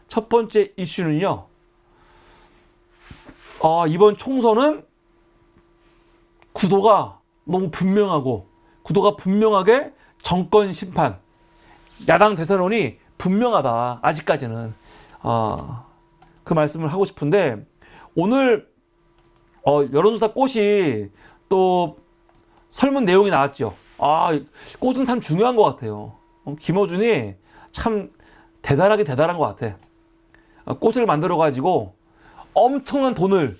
첫 번째 이슈는요. 이번 총선은 구도가 너무 분명하고 구도가 분명하게 정권 심판, 야당 대선론이 분명하다. 아직까지는 그 말씀을 하고 싶은데 오늘 여론조사 꽃이 또 설문 내용이 나왔죠. 꽃은 참 중요한 것 같아요. 김어준이 참 대단한 것 같아. 꽃을 만들어가지고 엄청난 돈을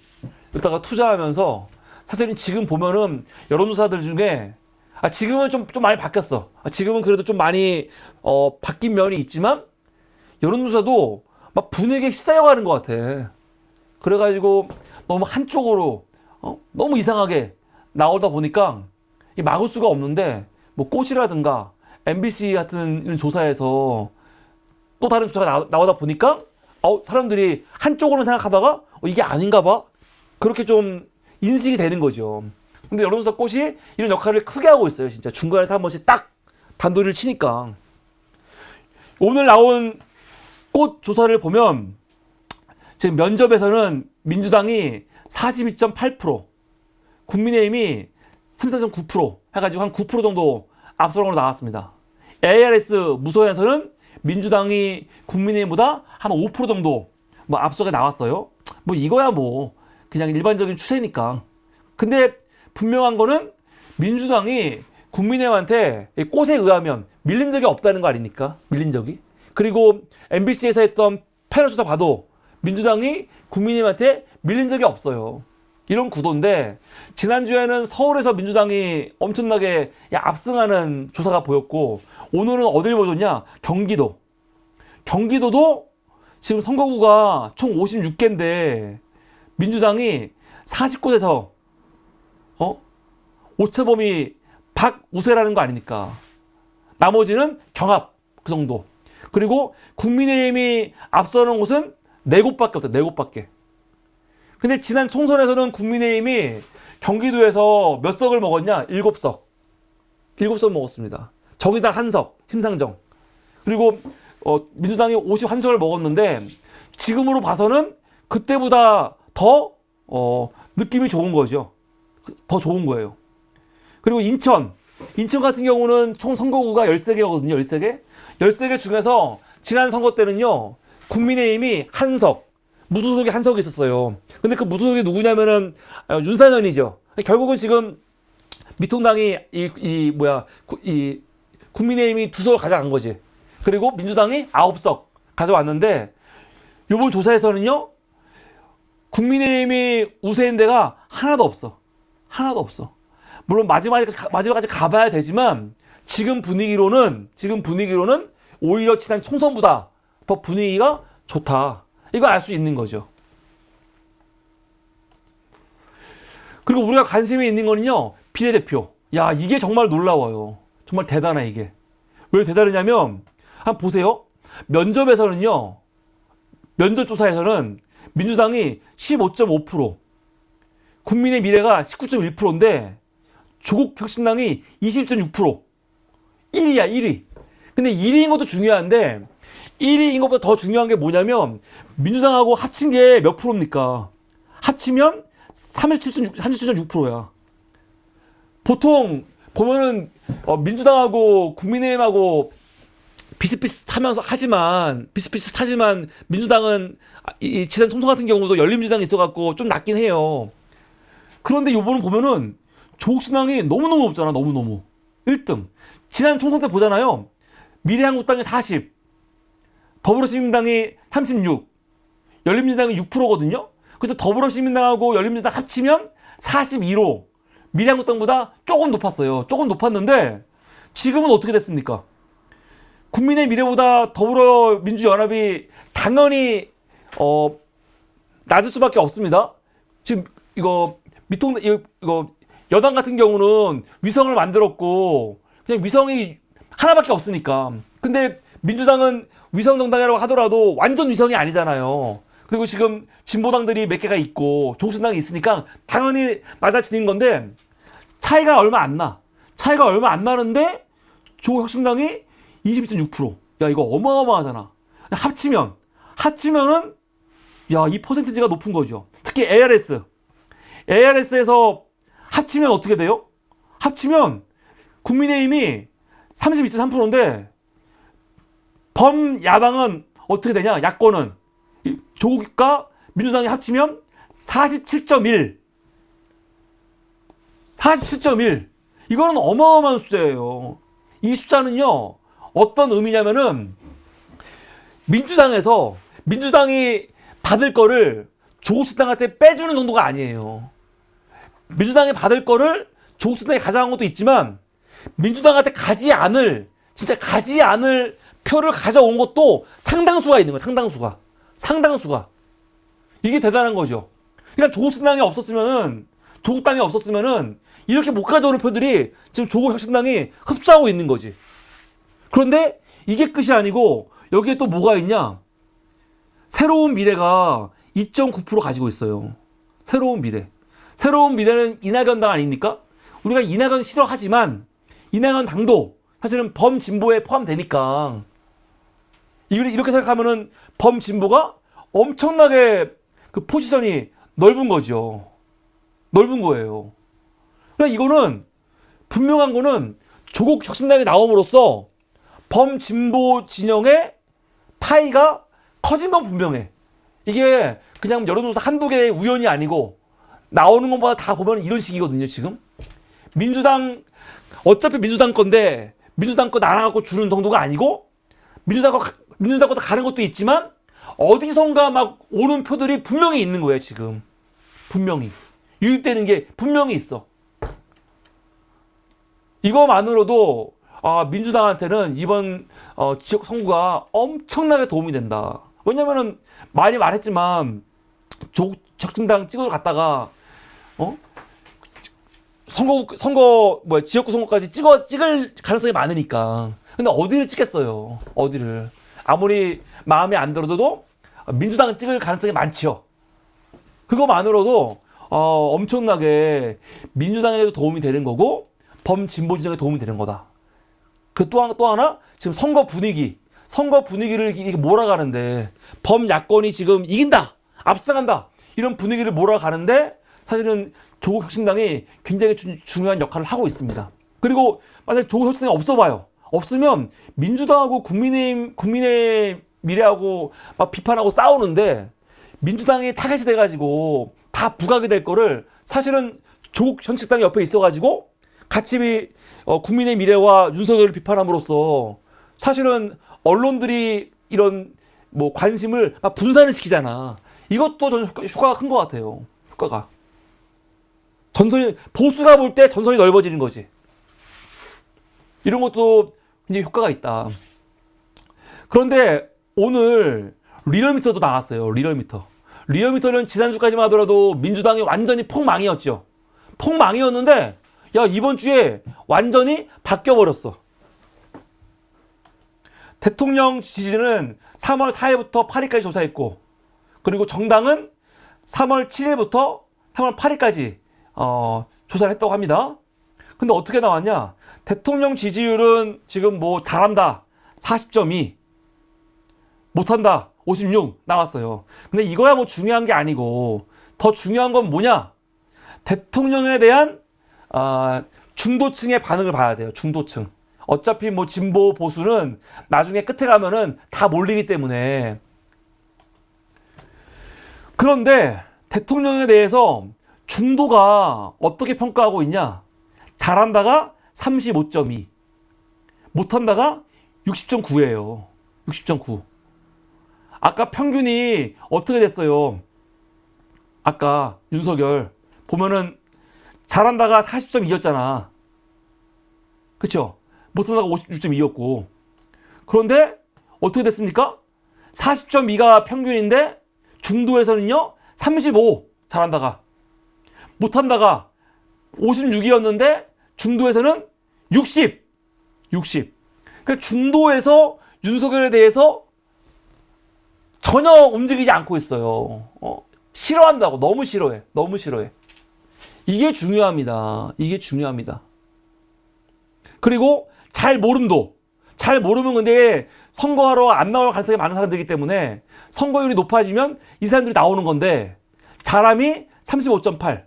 여기다가 투자하면서 사실은 지금 보면은 여론조사들 중에 지금은 좀 많이 바뀌었어. 지금은 그래도 좀 많이 바뀐 면이 있지만 여론조사도 막 분위기에 휩싸여가는 것 같아. 그래가지고 너무 한쪽으로 너무 이상하게 나오다 보니까 막을 수가 없는데 뭐 꽃이라든가 MBC 같은 이런 조사에서 또 다른 조사가 나오다 보니까 사람들이 한쪽으로는 생각하다가 이게 아닌가 봐. 그렇게 좀 인식이 되는 거죠. 근데 여론조사 꽃이 이런 역할을 크게 하고 있어요. 진짜 중간에서 한 번씩 딱 단도리를 치니까. 오늘 나온 꽃 조사를 보면 지금 면접에서는 민주당이 42.8%, 국민의힘이 34.9% 해가지고 한 9% 정도 앞서로 나왔습니다. ARS 무소에서는 민주당이 국민의힘보다 한 5% 정도 뭐 앞서게 나왔어요. 뭐 이거야 뭐 그냥 일반적인 추세니까. 근데 분명한 거는 민주당이 국민의힘한테 꽃에 의하면 밀린 적이 없다는 거 아닙니까? 밀린 적이. 그리고 MBC에서 했던 패널 조사 봐도 민주당이 국민의힘한테 밀린 적이 없어요. 이런 구도인데 지난주에는 서울에서 민주당이 엄청나게 압승하는 조사가 보였고 오늘은 어딜 보여줬냐? 경기도. 경기도도 지금 선거구가 총 56개인데 민주당이 40곳에서 오차범위 박우세라는 거 아닙니까? 나머지는 경합 그 정도. 그리고 국민의힘이 앞서는 곳은 4곳밖에 없다. 4곳밖에. 근데 지난 총선에서는 국민의힘이 경기도에서 몇 석을 먹었냐? 7석. 7석 먹었습니다. 정의당 1석, 심상정. 그리고 민주당이 51석을 먹었는데 지금으로 봐서는 그때보다 더 느낌이 좋은 거죠. 더 좋은 거예요. 그리고 인천 같은 경우는 총 선거구가 13개거든요. 13개. 13개 중에서 지난 선거 때는요. 국민의힘이 1석, 무소속이 1석이 있었어요. 근데 그 무소속이 누구냐면은 윤상현이죠. 결국은 지금 미통당이 국민의힘이 2석을 가져간 거지. 그리고 민주당이 9석 가져왔는데 이번 조사에서는요. 국민의힘이 우세인 데가 하나도 없어. 하나도 없어. 물론 마지막까지 가봐야 되지만 지금 분위기로는 오히려 지난 총선보다 더 분위기가 좋다. 이거 알 수 있는 거죠. 그리고 우리가 관심이 있는 거는요. 비례대표. 야, 이게 정말 놀라워요. 정말 대단해 이게. 왜 대단하냐면 한번 보세요. 면접에서는요. 면접조사에서는 민주당이 15.5%, 국민의 미래가 19.1%인데 조국혁신당이 20.6%. 1위야 1위. 근데 1위인 것도 중요한데 1위인 것보다 더 중요한 게 뭐냐면 민주당하고 합친 게 몇 프로입니까? 합치면 37.6%야. 보통 보면은 민주당하고 국민의힘하고 비슷비슷하지만 민주당은 이 지난 총선 같은 경우도 열린민주당이 있어갖고 좀 낮긴 해요. 그런데 요번은 보면은 조국신당이 너무너무 없잖아. 너무너무 1등. 지난 총선 때 보잖아요. 미래한국당이 40, 더불어시민당이 36, 열린민주당이 6%거든요. 그래서 더불어시민당하고 열린민주당 합치면 42로 미래한국당보다 조금 높았어요. 조금 높았는데 지금은 어떻게 됐습니까? 국민의 미래보다 더불어민주연합이 당연히 낮을 수밖에 없습니다. 지금 이거 여당 같은 경우는 위성을 만들었고 그냥 위성이 하나밖에 없으니까. 근데 민주당은 위성 정당이라고 하더라도 완전 위성이 아니잖아요. 그리고 지금 진보당들이 몇 개가 있고 조국신당이 있으니까 당연히 맞아지는 건데 차이가 얼마 안 나. 차이가 얼마 안 나는데 조국혁신당이 22.6%. 야, 이거 어마어마하잖아. 합치면은 야, 이 퍼센티지가 높은 거죠. 특히 ARS에서 합치면 어떻게 돼요? 합치면 국민의힘이 32.3%인데 범야당은 어떻게 되냐? 야권은 조국과 민주당이 합치면 47.1. 이거는 어마어마한 숫자예요. 이 숫자는요, 어떤 의미냐면은 민주당이 받을 거를 조국신당한테 빼주는 정도가 아니에요. 민주당이 받을 거를 조국신당이 가져간 것도 있지만 민주당한테 진짜 가지 않을 표를 가져온 것도 상당수가 있는 거예요. 상당수가. 이게 대단한 거죠. 그러니까 조국당이 없었으면은 이렇게 못 가져오는 표들이 지금 조국혁신당이 흡수하고 있는 거지. 그런데 이게 끝이 아니고 여기에 또 뭐가 있냐? 새로운 미래가 2.9% 가지고 있어요. 새로운 미래는 이낙연 당 아닙니까? 우리가 이낙연 싫어하지만 이낙연 당도 사실은 범진보에 포함되니까 이렇게 생각하면은 범진보가 엄청나게 그 포지션이 넓은 거죠. 넓은 거예요. 그러니까 이거는 분명한 거는 조국 혁신당이 나옴으로써 범진보 진영의 파이가 커진 건 분명해. 이게 그냥 여론조사 한두 개의 우연이 아니고 나오는 것마다 다 보면 이런 식이거든요, 지금. 어차피 민주당 건데 민주당 거 날아갖고 주는 정도가 아니고 민주당 거 가는 것도 있지만 어디선가 막 오는 표들이 분명히 있는 거예요, 지금. 분명히. 유입되는 게 분명히 있어. 이거만으로도 민주당한테는 이번 지역 선거가 엄청나게 도움이 된다. 왜냐면은 많이 말했지만 적진당 찍어 갔다가 지역구 선거까지 찍을 가능성이 많으니까. 근데 어디를 찍겠어요? 어디를. 아무리 마음에 안 들어도 민주당 찍을 가능성이 많지요. 그거만으로도 엄청나게 민주당에도 도움이 되는 거고 범진보 진영에 도움이 되는 거다. 그 또 하나 지금 선거 분위기를 이렇게 몰아가는데 범야권이 지금 이긴다, 앞서간다 이런 분위기를 몰아가는데 사실은 조국혁신당이 굉장히 중요한 역할을 하고 있습니다. 그리고 만약에 조국혁신당이 없으면 민주당하고 국민의 미래하고 막 비판하고 싸우는데 민주당이 타겟이 돼가지고 다 부각이 될 거를 사실은 조국혁신당이 옆에 있어가지고 같이 국민의 미래와 윤석열을 비판함으로써 사실은 언론들이 이런 뭐 관심을 막 분산을 시키잖아. 이것도 저는 효과가 큰 것 같아요. 효과가. 보수가 볼 때 전선이 넓어지는 거지. 이런 것도 굉장히 효과가 있다. 그런데 오늘 리얼미터도 나왔어요. 리얼미터는 지난주까지만 하더라도 민주당이 완전히 폭망이었죠. 폭망이었는데 야, 이번 주에 완전히 바뀌어버렸어. 대통령 지지는 3월 4일부터 8일까지 조사했고, 그리고 정당은 3월 7일부터 3월 8일까지 조사를 했다고 합니다. 근데 어떻게 나왔냐? 대통령 지지율은 지금 뭐 잘한다 40.2, 못한다 56 나왔어요. 근데 이거야 뭐 중요한 게 아니고 더 중요한 건 뭐냐? 대통령에 대한 중도층의 반응을 봐야 돼요. 중도층. 어차피 뭐 진보 보수는 나중에 끝에 가면은 다 몰리기 때문에. 그런데 대통령에 대해서 중도가 어떻게 평가하고 있냐? 잘한다가 35.2, 못한다가 60.9예요. 60.9. 아까 평균이 어떻게 됐어요? 아까 윤석열 보면은 잘한다가 40.2였잖아. 그쵸? 못한다가 56.2였고. 그런데 어떻게 됐습니까? 40.2가 평균인데 중도에서는요 35 잘한다가, 못한다가 56이었는데 중도에서는 60. 그러니까 중도에서 윤석열에 대해서 전혀 움직이지 않고 있어요. 싫어한다고. 너무 싫어해. 이게 중요합니다. 그리고 잘 모름도 잘 모르면 근데 선거하러 안 나올 가능성이 많은 사람들이기 때문에 선거율이 높아지면 이 사람들이 나오는 건데 잘함이 35.8,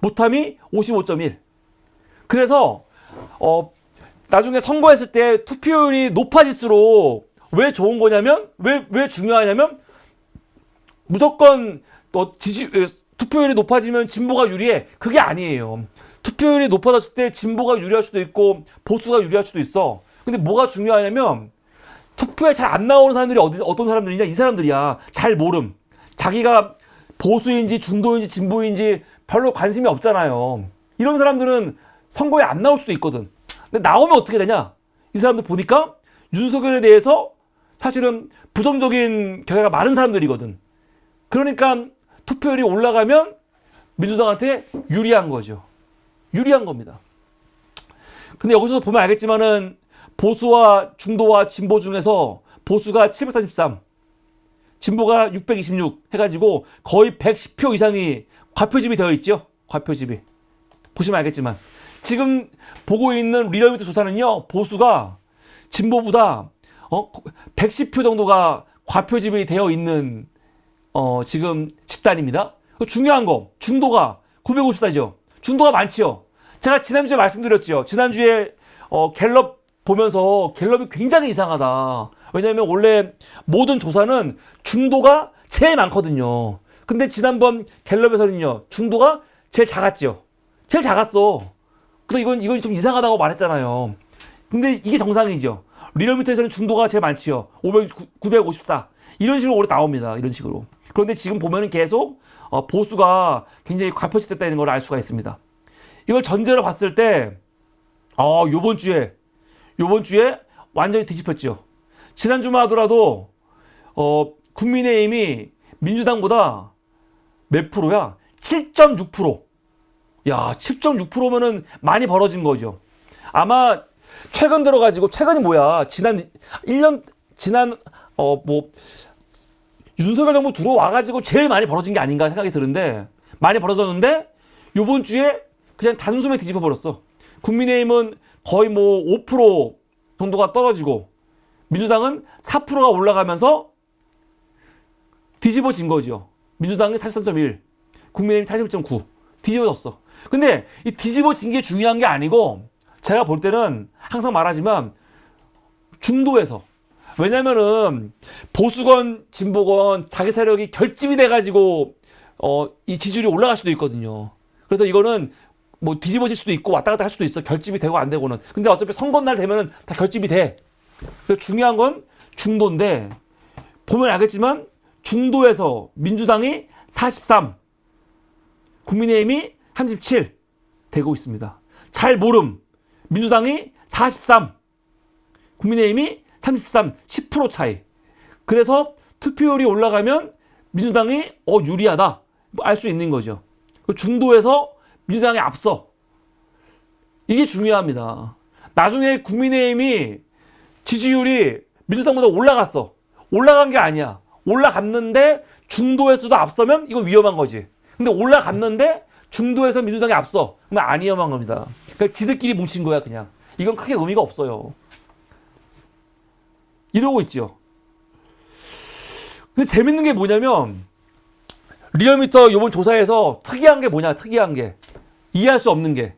못함이 55.1. 그래서 나중에 선거했을 때 투표율이 높아질수록 왜 좋은 거냐면 왜 중요하냐면 무조건 투표율이 높아지면 진보가 유리해. 그게 아니에요. 투표율이 높아졌을 때 진보가 유리할 수도 있고 보수가 유리할 수도 있어. 근데 뭐가 중요하냐면 투표에 잘 안 나오는 사람들이 어떤 사람들이냐? 이 사람들이야. 잘 모름. 자기가 보수인지 중도인지 진보인지 별로 관심이 없잖아요. 이런 사람들은 선거에 안 나올 수도 있거든. 근데 나오면 어떻게 되냐? 이 사람들 보니까 윤석열에 대해서 사실은 부정적인 경향가 많은 사람들이거든. 그러니까 투표율이 올라가면 민주당한테 유리한 거죠. 유리한 겁니다. 근데 여기서 보면 알겠지만은 보수와 중도와 진보 중에서 보수가 733, 진보가 626 해가지고 거의 110표 이상이 과표집이 되어 있죠. 과표집이. 보시면 알겠지만 지금 보고 있는 리얼미터 조사는요. 보수가 진보보다 110표 정도가 과표집이 되어 있는 지금 집단입니다. 중요한 거 중도가 954죠. 중도가 많지요. 제가 지난주에 말씀드렸죠. 지난주에 갤럽 보면서 갤럽이 굉장히 이상하다. 왜냐하면 원래 모든 조사는 중도가 제일 많거든요. 근데 지난번 갤럽에서는요. 중도가 제일 작았죠. 제일 작았어. 그래서 이건 좀 이상하다고 말했잖아요. 근데 이게 정상이죠. 리얼미터에서는 중도가 제일 많지요. 954. 이런 식으로 올해 나옵니다. 이런 식으로. 그런데 지금 보면은 계속 보수가 굉장히 과표집됐다는 걸 알 수가 있습니다. 이걸 전제로 봤을 때 요번 주에 완전히 뒤집혔죠. 지난주만 하더라도 국민의힘이 민주당보다 몇 프로야? 7.6%. 야, 7.6%면은 많이 벌어진 거죠. 아마 최근이 뭐야? 지난 윤석열 정부 들어와가지고 제일 많이 벌어진 게 아닌가 생각이 드는데 많이 벌어졌는데 요번 주에 그냥 단숨에 뒤집어 버렸어. 국민의힘은 거의 5% 정도가 떨어지고 민주당은 4%가 올라가면서 뒤집어진 거죠. 민주당이 43.1, 국민의힘이 41.9 뒤집어졌어. 근데 이 뒤집어진 게 중요한 게 아니고 제가 볼 때는 항상 말하지만 중도에서 왜냐면은 보수건 진보건 자기 세력이 결집이 돼가지고 이 지지율이 올라갈 수도 있거든요. 그래서 이거는 뭐 뒤집어질 수도 있고 왔다 갔다 할 수도 있어. 결집이 되고 안 되고는. 근데 어차피 선거날 되면은 다 결집이 돼. 그래서 중요한 건 중도인데 보면 알겠지만 중도에서 민주당이 43, 국민의힘이 37 되고 있습니다. 잘 모름. 민주당이 43, 국민의힘이 33, 10% 차이. 그래서 투표율이 올라가면 민주당이 유리하다. 알 수 있는 거죠. 중도에서 민주당이 앞서. 이게 중요합니다. 나중에 국민의힘이 지지율이 민주당보다 올라갔어. 올라간 게 아니야. 올라갔는데 중도에서도 앞서면 이건 위험한 거지. 근데 올라갔는데 중도에서 민주당이 앞서. 그러면 안 위험한 겁니다. 그러니까 지들끼리 뭉친 거야 그냥. 이건 크게 의미가 없어요. 이러고 있죠. 근데 재밌는 게 뭐냐면 리얼미터 이번 조사에서 특이한 게 뭐냐. 특이한 게. 이해할 수 없는 게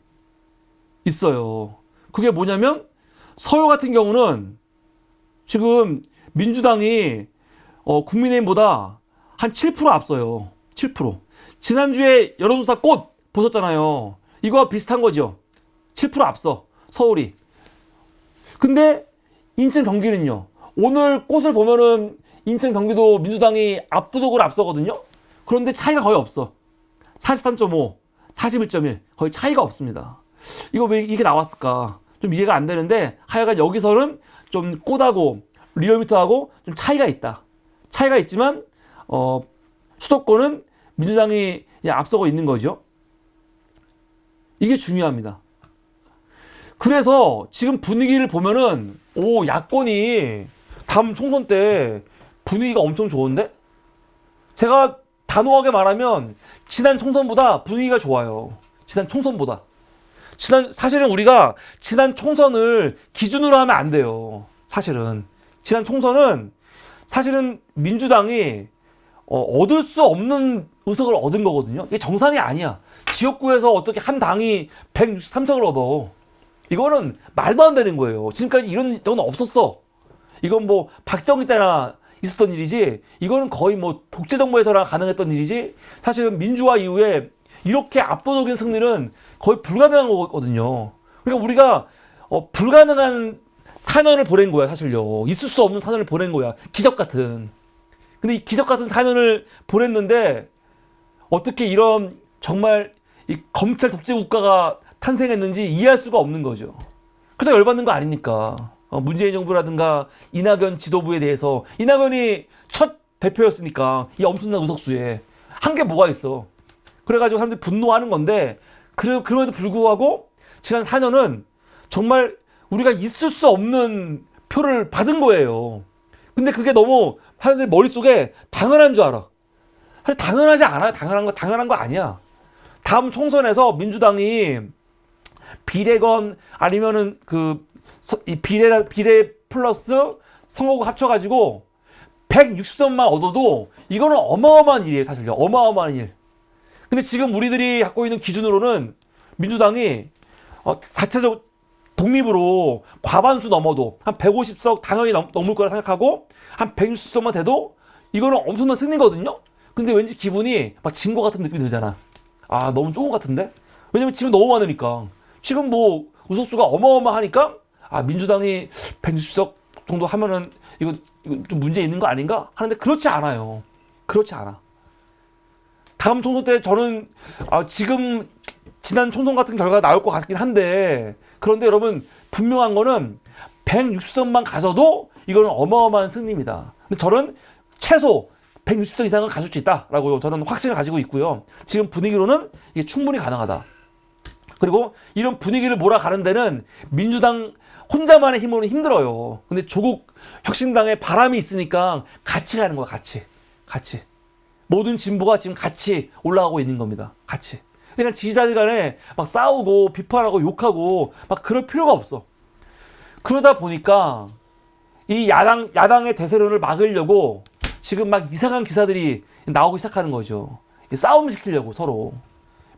있어요. 그게 뭐냐면 서울 같은 경우는 지금 민주당이 국민의힘보다 한 7% 앞서요. 7%. 지난주에 여론조사 꽃 보셨잖아요. 이거와 비슷한 거죠. 7% 앞서 서울이. 근데 인천 경기는요. 오늘 꽃을 보면은 인천 경기도 민주당이 압도적으로 앞서거든요. 그런데 차이가 거의 없어. 43.5, 41.1 거의 차이가 없습니다. 이거 왜 이게 나왔을까? 좀 이해가 안 되는데 하여간 여기서는 좀 꽃하고 리얼미터하고 좀 차이가 있다. 차이가 있지만 수도권은 민주당이 앞서고 있는 거죠. 이게 중요합니다. 그래서 지금 분위기를 보면은 야권이 다음 총선 때 분위기가 엄청 좋은데? 제가 단호하게 말하면 지난 총선보다 분위기가 좋아요. 지난 총선보다. 사실은 우리가 지난 총선을 기준으로 하면 안 돼요. 사실은 지난 총선은 사실은 민주당이 얻을 수 없는 의석을 얻은 거거든요. 이게 정상이 아니야. 지역구에서 어떻게 한 당이 163석을 얻어. 이거는 말도 안 되는 거예요. 지금까지 이런 적은 없었어. 이건 뭐 박정희 때나 있었던 일이지, 이거는 거의 뭐 독재 정부에서나 가능했던 일이지, 사실은 민주화 이후에 이렇게 압도적인 승리는 거의 불가능한 거거든요. 그러니까 우리가 불가능한 4년을 보낸 거야, 사실요. 있을 수 없는 4년을 보낸 거야. 기적 같은. 근데 이 기적 같은 4년을 보냈는데 어떻게 이런 정말 이 검찰 독재 국가가 탄생했는지 이해할 수가 없는 거죠. 그래서 열받는 거 아닙니까? 문재인 정부라든가 이낙연 지도부에 대해서, 이낙연이 첫 대표였으니까 이 엄청난 의석수에 한 게 뭐가 있어. 그래가지고 사람들이 분노하는 건데, 그럼에도 불구하고 지난 4년은 정말 우리가 있을 수 없는 표를 받은 거예요. 근데 그게 너무 사람들 머릿속에 당연한 줄 알아. 사실 당연하지 않아요. 당연한 거 아니야. 다음 총선에서 민주당이 비례건 아니면은 이 비례 플러스 선거구 합쳐가지고 160석만 얻어도 이거는 어마어마한 일이에요, 사실요. 어마어마한 일. 근데 지금 우리들이 갖고 있는 기준으로는 민주당이 자체적 독립으로 과반수 넘어도 한 150석 당연히 넘을 거라 생각하고 한 160석만 돼도 이거는 엄청난 승리거든요. 근데 왠지 기분이 막 진 것 같은 느낌이 들잖아. 아, 너무 좋은 것 같은데? 왜냐면 지금 너무 많으니까. 지금 뭐 의석수가 어마어마하니까 민주당이 160석 정도 하면은 이거 좀 문제 있는 거 아닌가? 하는데 그렇지 않아요. 그렇지 않아. 다음 총선 때 저는 지금 지난 총선 같은 결과가 나올 것 같긴 한데, 그런데 여러분 분명한 거는 160석만 가져도 이거는 어마어마한 승리입니다. 근데 저는 최소 160석 이상은 가질 수 있다라고 저는 확신을 가지고 있고요. 지금 분위기로는 이게 충분히 가능하다. 그리고 이런 분위기를 몰아가는 데는 민주당 혼자만의 힘으로는 힘들어요. 근데 조국 혁신당의 바람이 있으니까 같이 가는 거야, 같이. 모든 진보가 지금 같이 올라가고 있는 겁니다. 같이. 그러니까 지지자들 간에 막 싸우고 비판하고 욕하고 막 그럴 필요가 없어. 그러다 보니까 이 야당의 대세론을 막으려고 지금 막 이상한 기사들이 나오기 시작하는 거죠. 싸움 시키려고 서로.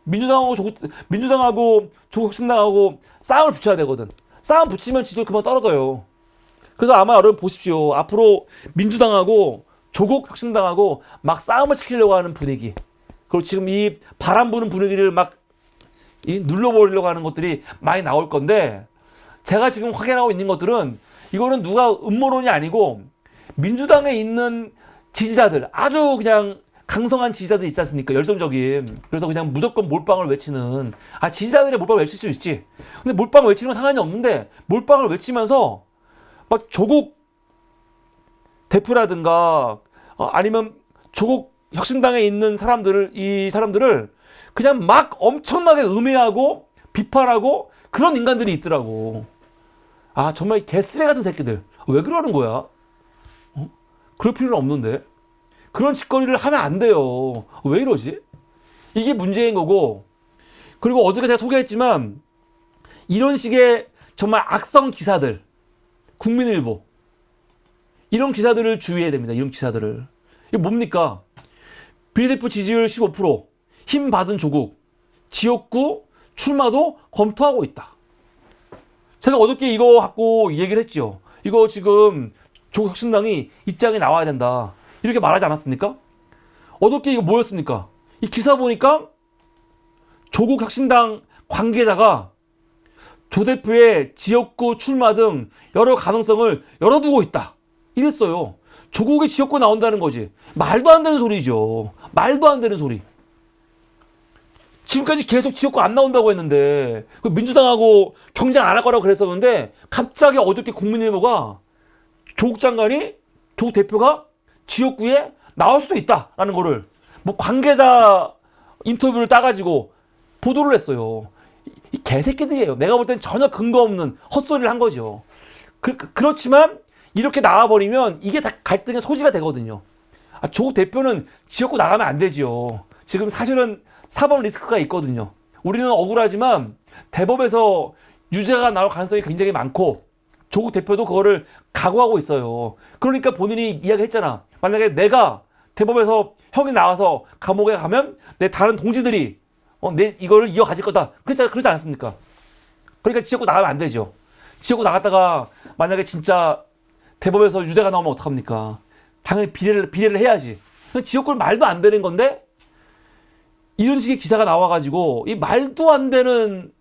민주당하고 조국 혁신당하고 싸움을 붙여야 되거든. 싸움 붙이면 지지율 그만 떨어져요. 그래서 아마 여러분 보십시오. 앞으로 민주당하고 조국 혁신당하고 막 싸움을 시키려고 하는 분위기. 그리고 지금 이 바람 부는 분위기를 막 눌러버리려고 하는 것들이 많이 나올 건데, 제가 지금 확인하고 있는 것들은 이거는 누가 음모론이 아니고 민주당에 있는 지지자들, 아주 그냥 강성한 지지자들 있지 않습니까? 열정적인. 그래서 그냥 무조건 몰빵을 외치는, 지지자들의 몰빵을 외칠 수 있지. 근데 몰빵을 외치는 건 상관이 없는데, 몰빵을 외치면서 막 조국 대표라든가 아니면 조국 혁신당에 있는 이 사람들을 그냥 막 엄청나게 음해하고 비판하고 그런 인간들이 있더라고. 정말 개쓰레 같은 새끼들. 왜 그러는 거야? 그럴 필요는 없는데. 그런 짓거리를 하면 안 돼요. 왜 이러지? 이게 문제인 거고. 그리고 어저께 제가 소개했지만 이런 식의 정말 악성 기사들, 국민일보, 이런 기사들을 주의해야 됩니다. 이런 기사들을. 이게 뭡니까? 비례대표 지지율 15%, 힘 받은 조국, 지역구 출마도 검토하고 있다. 제가 어저께 이거 갖고 얘기를 했죠. 이거 지금 조국 혁신당이 입장이 나와야 된다. 이렇게 말하지 않았습니까? 어저께 이거 뭐였습니까? 이 기사 보니까 조국 혁신당 관계자가 조 대표의 지역구 출마 등 여러 가능성을 열어두고 있다. 이랬어요. 조국의 지역구 나온다는 거지. 말도 안 되는 소리죠. 말도 안 되는 소리. 지금까지 계속 지역구 안 나온다고 했는데, 민주당하고 경쟁 안 할 거라고 그랬었는데, 갑자기 어저께 국민일보가 조국 대표가 지역구에 나올 수도 있다라는 거를 뭐 관계자 인터뷰를 따가지고 보도를 했어요. 이 개새끼들이에요. 내가 볼 땐 전혀 근거 없는 헛소리를 한 거죠. 그렇지만 이렇게 나와버리면 이게 다 갈등의 소지가 되거든요. 조국 대표는 지역구 나가면 안 되지요. 지금 사실은 사법 리스크가 있거든요. 우리는 억울하지만 대법에서 유죄가 나올 가능성이 굉장히 많고 조국 대표도 그거를 각오하고 있어요. 그러니까 본인이 이야기했잖아. 만약에 내가 대법에서 형이 나와서 감옥에 가면 내 다른 동지들이 내 이거를 이어가질 거다. 그러지 않았습니까? 그러니까 지역구 나가면 안 되죠. 지역구 나갔다가 만약에 진짜 대법에서 유죄가 나오면 어떡합니까? 당연히 비례를 해야지. 지역구는 말도 안 되는 건데 이런 식의 기사가 나와가지고 이 말도 안 되는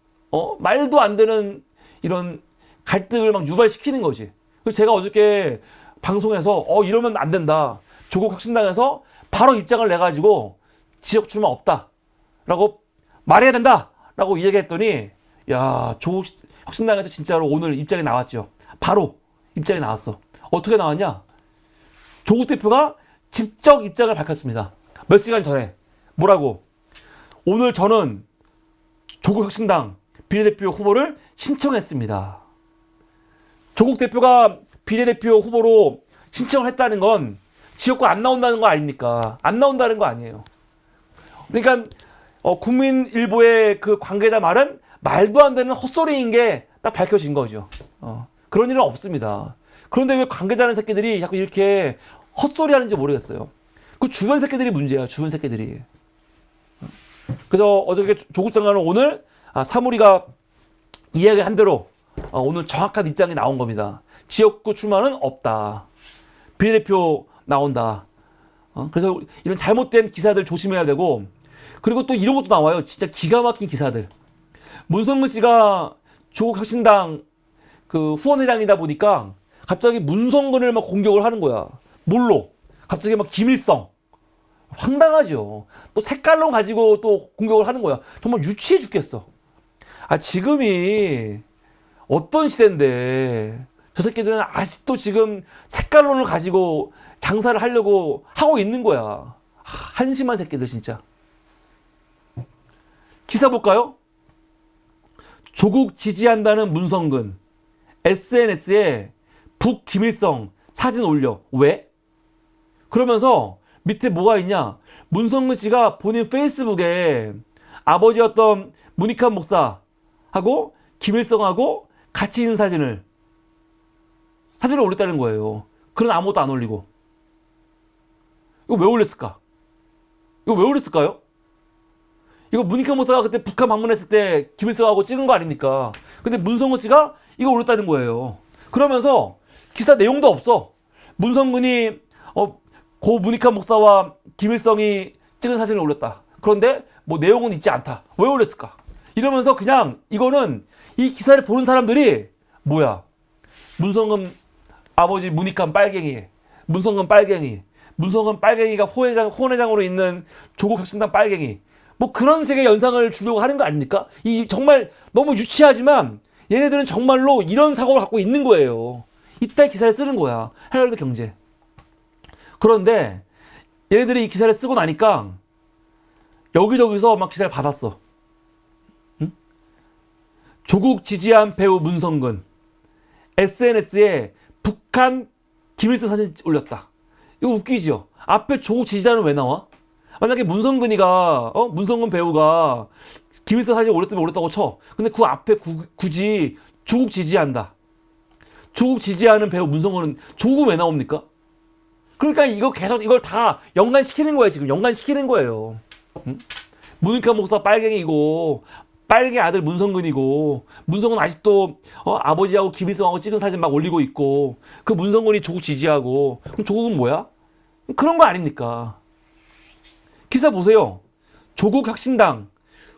이런 갈등을 막 유발시키는 거지. 그래서 제가 어저께 방송에서 이러면 안 된다. 조국 혁신당에서 바로 입장을 내가지고 지역 출마 없다라고 말해야 된다라고 이야기했더니 야, 조국 혁신당에서 진짜로 오늘 입장이 나왔죠. 바로 입장이 나왔어. 어떻게 나왔냐? 조국 대표가 직접 입장을 밝혔습니다. 몇 시간 전에. 뭐라고? 오늘 저는 조국 혁신당 비례대표 후보를 신청했습니다. 조국 대표가 비례대표 후보로 신청을 했다는 건 지역구 안 나온다는 거 아닙니까? 안 나온다는 거 아니에요. 그러니까 국민일보의 그 관계자 말은 말도 안 되는 헛소리인 게 딱 밝혀진 거죠. 그런 일은 없습니다. 그런데 왜 관계자는 새끼들이 자꾸 이렇게 헛소리 하는지 모르겠어요. 그 주변 새끼들이 문제야, 주변 새끼들이. 그래서 어저께 조국 장관은 오늘 사무리가 이야기한 대로 오늘 정확한 입장이 나온 겁니다. 지역구 출마는 없다. 비례대표 나온다. 그래서 이런 잘못된 기사들 조심해야 되고, 그리고 또 이런 것도 나와요. 진짜 기가 막힌 기사들. 문성근 씨가 조국 혁신당 그 후원회장이다 보니까 갑자기 문성근을 막 공격을 하는 거야. 뭘로? 갑자기 막 김일성. 황당하죠. 또 색깔론 가지고 또 공격을 하는 거야. 정말 유치해 죽겠어. 지금이 어떤 시대인데 저 새끼들은 아직도 지금 색깔론을 가지고 장사를 하려고 하고 있는 거야. 한심한 새끼들 진짜. 기사 볼까요? 조국 지지한다는 문성근 SNS에 북 김일성 사진 올려. 왜? 그러면서 밑에 뭐가 있냐? 문성근 씨가 본인 페이스북에 아버지였던 문익환 목사하고 김일성하고 같이 있는 사진을 올렸다는 거예요. 그런 아무것도 안 올리고. 이거 왜 올렸을까? 이거 왜 올렸을까요? 이거 문익환 목사가 그때 북한 방문했을 때 김일성하고 찍은 거 아닙니까? 근데 문성근 씨가 이거 올렸다는 거예요. 그러면서 기사 내용도 없어. 문성근이 고 문익환 목사와 김일성이 찍은 사진을 올렸다. 그런데 뭐 내용은 있지 않다. 왜 올렸을까? 이러면서 그냥 이거는 이 기사를 보는 사람들이 뭐야? 문성근 아버지 문익환 빨갱이, 문성근 빨갱이, 문성근 빨갱이가 후원회장으로 있는 조국 혁신당 빨갱이. 뭐 그런 식의 연상을 주려고 하는 거 아닙니까? 이 정말 너무 유치하지만 얘네들은 정말로 이런 사고를 갖고 있는 거예요. 이따 기사를 쓰는 거야. 헤럴드 경제. 그런데 얘네들이 이 기사를 쓰고 나니까 여기저기서 막 기사를 받았어. 응? 조국 지지한 배우 문성근 SNS에 북한 김일성 사진 올렸다. 이거 웃기죠? 앞에 조국 지지자는 왜 나와? 만약에 문성근 배우가 김일성 사진 올렸다고 쳐. 근데 그 앞에 굳이 조국 지지한다. 조국 지지하는 배우 문성근은 조국은 왜 나옵니까? 그러니까 이거 계속 이걸 다 연관시키는 거예요. 지금 연관시키는 거예요. 응? 문익환 목사 빨갱이고 빨갱이 아들 문성근이고 문성근 아직도 아버지하고 김일성하고 찍은 사진 막 올리고 있고 그 문성근이 조국 지지하고 그럼 조국은 뭐야? 그런 거 아닙니까? 기사 보세요. 조국 혁신당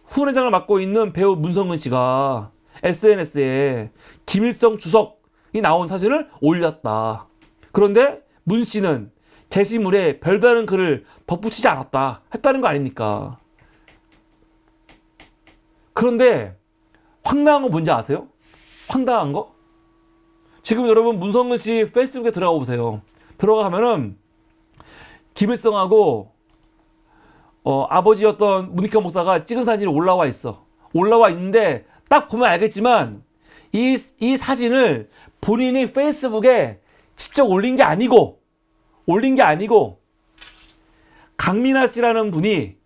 후원회장을 맡고 있는 배우 문성근 씨가 SNS에 김일성 주석이 나온 사진을 올렸다. 그런데 문 씨는 게시물에 별다른 글을 덧붙이지 않았다 했다는 거 아닙니까? 그런데 황당한 거 뭔지 아세요? 황당한 거? 지금 여러분 문성근 씨 페이스북에 들어가 보세요. 들어가면은 김일성하고 아버지였던 문익환 목사가 찍은 사진이 올라와 있어. 올라와 있는데 딱 보면 알겠지만 이 사진을 본인이 페이스북에 직접 올린 게 아니고 강민아 씨라는 분이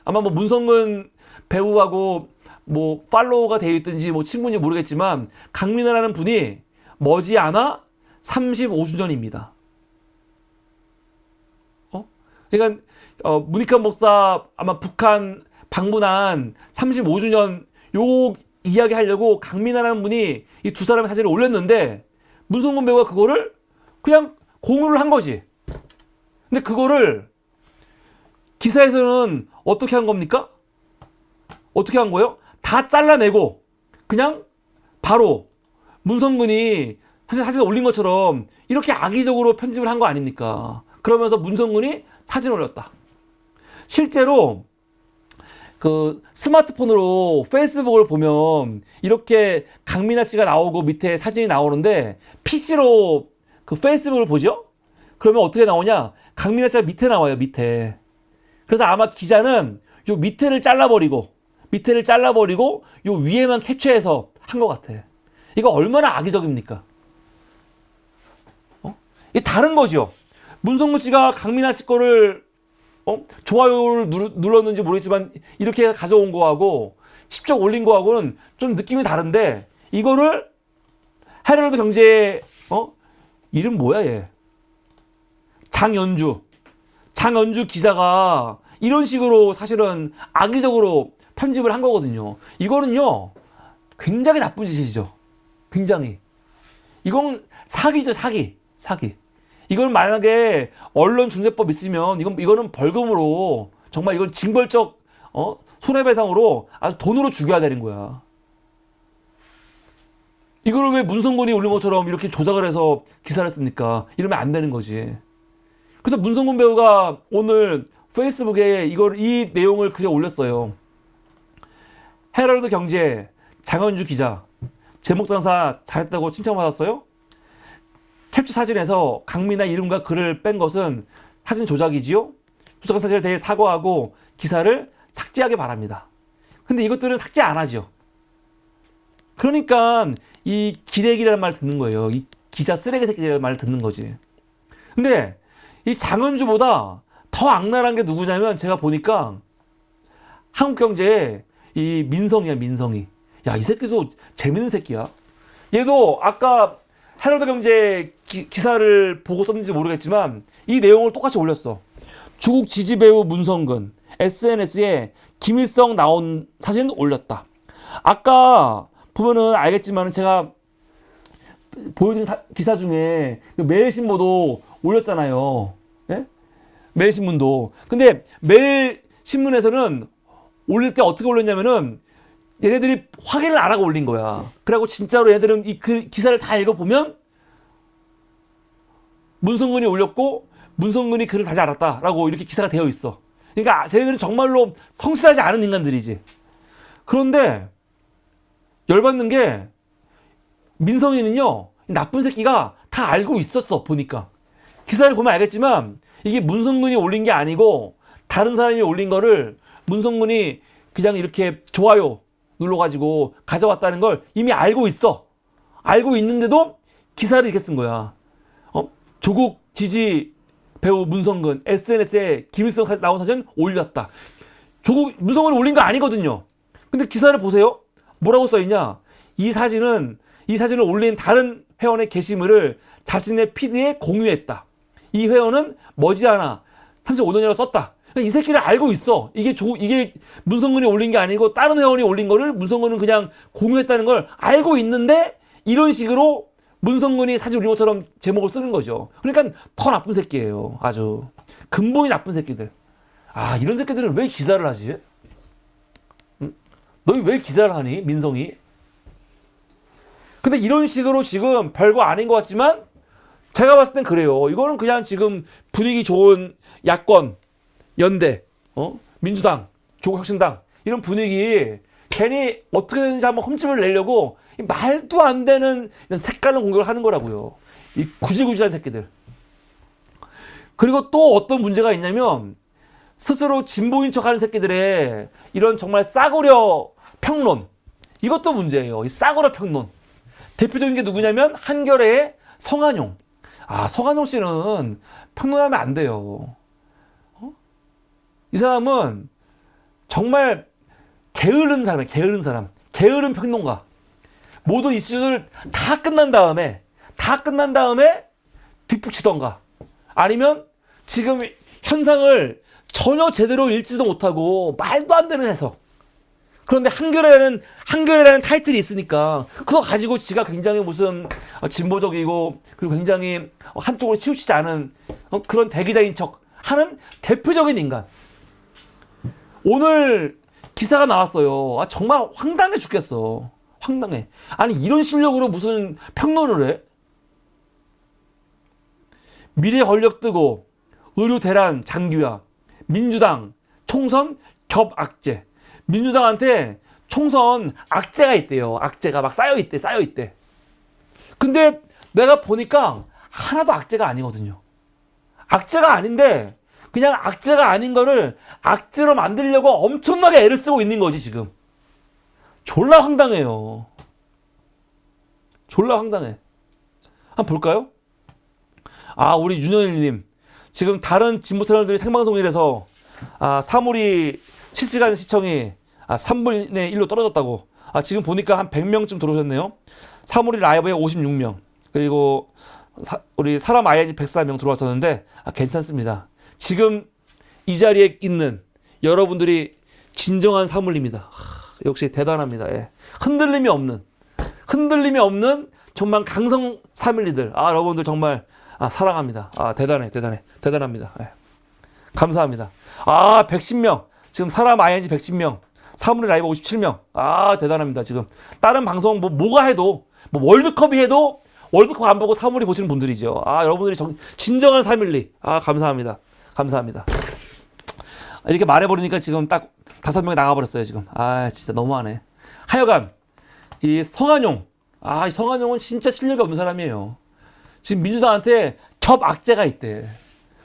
아마 뭐 문성근 배우하고 뭐 팔로워가 되어 있든지 뭐 친구인지 모르겠지만 강민아라는 분이 머지않아 35주년입니다. 그러니까 문익환 목사 아마 북한 방문한 35주년 요 이야기 하려고 강민아라는 분이 이 두 사람의 사진을 올렸는데 문성근 배우가 그거를 그냥 공유를 한 거지. 근데 그거를 기사에서는 어떻게 한 겁니까? 어떻게 한 거예요? 다 잘라내고 그냥 바로 문성근이 사진 올린 것처럼 이렇게 악의적으로 편집을 한 거 아닙니까? 그러면서 문성근이 사진 올렸다. 실제로 그 스마트폰으로 페이스북을 보면 이렇게 강민아 씨가 나오고 밑에 사진이 나오는데 PC로 그 페이스북을 보죠? 그러면 어떻게 나오냐? 강민아 씨가 밑에 나와요, 밑에. 그래서 아마 기자는 요 밑에를 잘라버리고 요 위에만 캡처해서 한 것 같아. 이거 얼마나 악의적입니까? 이게 다른 거죠. 문성근 씨가 강민아 씨 거를 좋아요를 눌렀는지 모르겠지만 이렇게 가져온 거하고 직접 올린 거하고는 좀 느낌이 다른데 이거를 헤럴드 경제 이름 뭐야 얘? 장연주 기자가 이런 식으로 사실은 악의적으로 편집을 한 거거든요. 이거는요 굉장히 나쁜 짓이죠. 굉장히. 이건 사기죠, 사기. 이건 만약에 언론중재법 있으면 이거는 벌금으로 정말 이건 징벌적 손해배상으로 아주 돈으로 죽여야 되는 거야. 이거를 왜 문성근이 올린 것처럼 이렇게 조작을 해서 기사를 씁니까? 이러면 안 되는 거지. 그래서 문성근 배우가 오늘 페이스북에 이 내용을 그려 올렸어요. 헤럴드 경제 장현주 기자 제목 장사 잘했다고 칭찬받았어요. 캡처 사진에서 강민아 이름과 글을 뺀 것은 사진 조작이지요. 조작한 사실에 대해 사과하고 기사를 삭제하기 바랍니다. 근데 이것들은 삭제 안 하죠. 그러니까 이 기레기라는 말을 듣는 거예요. 이 기자 쓰레기 새끼라는 말을 듣는 거지. 근데 이 장현주보다 더 악랄한 게 누구냐면 제가 보니까 한국경제에 이 민성이야, 민성이. 야, 이 새끼도 재밌는 새끼야. 얘도 아까 헤럴드 경제 기사를 보고 썼는지 모르겠지만 이 내용을 똑같이 올렸어. 조국 지지 배우 문성근 SNS에 김일성 나온 사진 올렸다. 아까 보면은 알겠지만 제가 보여드린 기사 중에 매일신문도 올렸잖아요. 예? 매일신문도. 근데 매일신문에서는 올릴 때 어떻게 올렸냐면은 얘네들이 확인을 안 하고 올린 거야. 그래갖고 진짜로 얘네들은 이 기사를 다 읽어보면 문성근이 올렸고 문성근이 글을 다지 않았다라고 이렇게 기사가 되어 있어. 그러니까 쟤네들은 정말로 성실하지 않은 인간들이지. 그런데 열받는 게 민성이는요 나쁜 새끼가 다 알고 있었어. 보니까 기사를 보면 알겠지만 이게 문성근이 올린 게 아니고 다른 사람이 올린 거를 문성근이 그냥 이렇게 좋아요 눌러가지고 가져왔다는 걸 이미 알고 있어. 알고 있는데도 기사를 이렇게 쓴 거야. 조국 지지 배우 문성근 SNS에 김일성 나온 사진 올렸다. 문성근이 올린 거 아니거든요. 근데 기사를 보세요. 뭐라고 써있냐. 이 사진을 올린 다른 회원의 게시물을 자신의 피드에 공유했다. 이 회원은 머지않아 35년이라고 썼다. 이 새끼를 알고 있어. 이게 문성근이 올린 게 아니고 다른 회원이 올린 거를 문성근은 그냥 공유했다는 걸 알고 있는데 이런 식으로 문성근이 사진 올린 것처럼 제목을 쓰는 거죠. 그러니까 더 나쁜 새끼예요. 아주 근본이 나쁜 새끼들. 아, 이런 새끼들은 왜 기사를 하지? 응? 너희 왜 기사를 하니? 민성이. 근데 이런 식으로 지금 별거 아닌 것 같지만 제가 봤을 땐 그래요. 이거는 그냥 지금 분위기 좋은 야권 연대, 민주당, 조국혁신당 이런 분위기 괜히 어떻게든지 한번 흠집을 내려고 말도 안 되는 이런 색깔로 공격을 하는 거라고요. 이 구질구질한 새끼들. 그리고 또 어떤 문제가 있냐면 스스로 진보인 척하는 새끼들의 이런 정말 싸구려 평론. 이것도 문제예요. 이 싸구려 평론. 대표적인 게 누구냐면 한겨레의 성한용. 아, 성한용 씨는 평론하면 안 돼요. 이 사람은 정말 게으른 사람이에요. 게으른 사람. 게으른 평론가. 모든 이슈를 다 끝난 다음에 뒷북치던가 아니면 지금 현상을 전혀 제대로 읽지도 못하고 말도 안 되는 해석. 그런데 한겨레라는 타이틀이 있으니까 그거 가지고 지가 굉장히 무슨 진보적이고 그리고 굉장히 한쪽으로 치우치지 않은 그런 대기자인 척 하는 대표적인 인간. 오늘 기사가 나왔어요. 정말 황당해 죽겠어. 황당해. 아니 이런 실력으로 무슨 평론을 해? 미래 권력 뜨고 의료 대란 장기화, 민주당 총선 겹악재. 민주당한테 총선 악재가 있대요. 악재가 막 쌓여있대. 근데 내가 보니까 하나도 악재가 아니거든요. 악재가 아닌데 그냥 악재가 아닌 거를 악재로 만들려고 엄청나게 애를 쓰고 있는 거지 지금. 졸라 황당해요. 졸라 황당해. 한번 볼까요? 우리 윤현일님 지금 다른 진보 채널들이 생방송이라서 사물이 실시간 시청이 3분의 1로 떨어졌다고. 지금 보니까 한 100명쯤 들어오셨네요. 사물이 라이브에 56명 그리고 우리 사람 아이지 104명 들어왔었는데 괜찮습니다. 지금 이 자리에 있는 여러분들이 진정한 사물입니다. 역시 대단합니다. 예. 흔들림이 없는 정말 강성 사밀리들. 여러분들 정말 사랑합니다. 대단합니다. 예. 감사합니다. 110명 지금 사람 ING 110명 사물의 라이브 57명. 대단합니다. 지금 다른 방송 뭐가 해도 월드컵이 해도 월드컵 안 보고 사물이 보시는 분들이죠. 여러분들이 진정한 사밀리. 감사합니다. 이렇게 말해버리니까 지금 딱 5명이 나가버렸어요 지금. 진짜 너무하네. 하여간 이 성한용. 이 성한용은 진짜 실력이 없는 사람이에요. 지금 민주당한테 겹악재가 있대.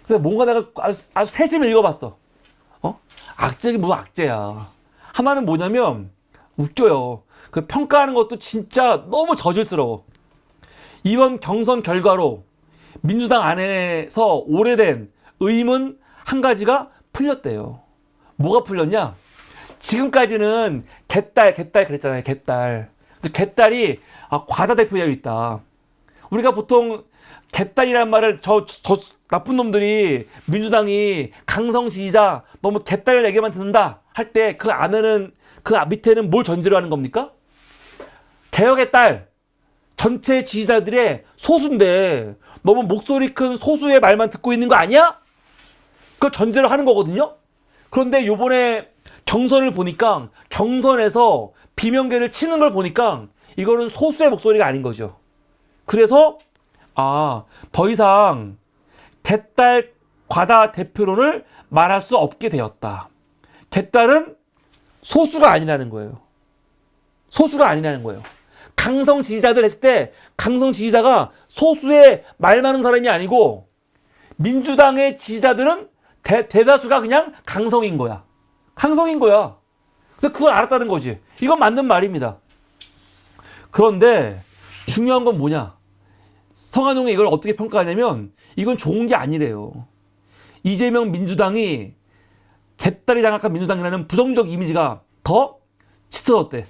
그래서 뭔가 내가 아주 세심히 읽어봤어. 악재가 뭐 악재야. 하나는 뭐냐면 웃겨요. 그 평가하는 것도 진짜 너무 저질스러워. 이번 경선 결과로 민주당 안에서 오래된 의문 한 가지가 풀렸대요. 뭐가 풀렸냐? 지금까지는 개딸 그랬잖아요. 개딸이 과다대표되어 있다. 우리가 보통 개딸이란 말을 저 나쁜 놈들이 민주당이 강성 지지자 너무 개딸 얘기만 듣는다 할 때 그 안에는 그 밑에는 뭘 전제로 하는 겁니까? 개혁의 딸 전체 지지자들의 소수인데 너무 목소리 큰 소수의 말만 듣고 있는 거 아니야? 그걸 전제로 하는 거거든요. 그런데 요번에 경선을 보니까 경선에서 비명계를 치는 걸 보니까 이거는 소수의 목소리가 아닌 거죠. 그래서 더 이상 개딸 과다 대표론을 말할 수 없게 되었다. 개딸은 소수가 아니라는 거예요. 강성 지지자들 했을 때 강성 지지자가 소수의 말 많은 사람이 아니고 민주당의 지지자들은 대다수가 그냥 강성인 거야. 그래서 그걸 알았다는 거지. 이건 맞는 말입니다. 그런데 중요한 건 뭐냐? 성한용이 이걸 어떻게 평가하냐면 이건 좋은 게 아니래요. 이재명 민주당이 개딸이 장악한 민주당이라는 부정적 이미지가 더 짙어졌대.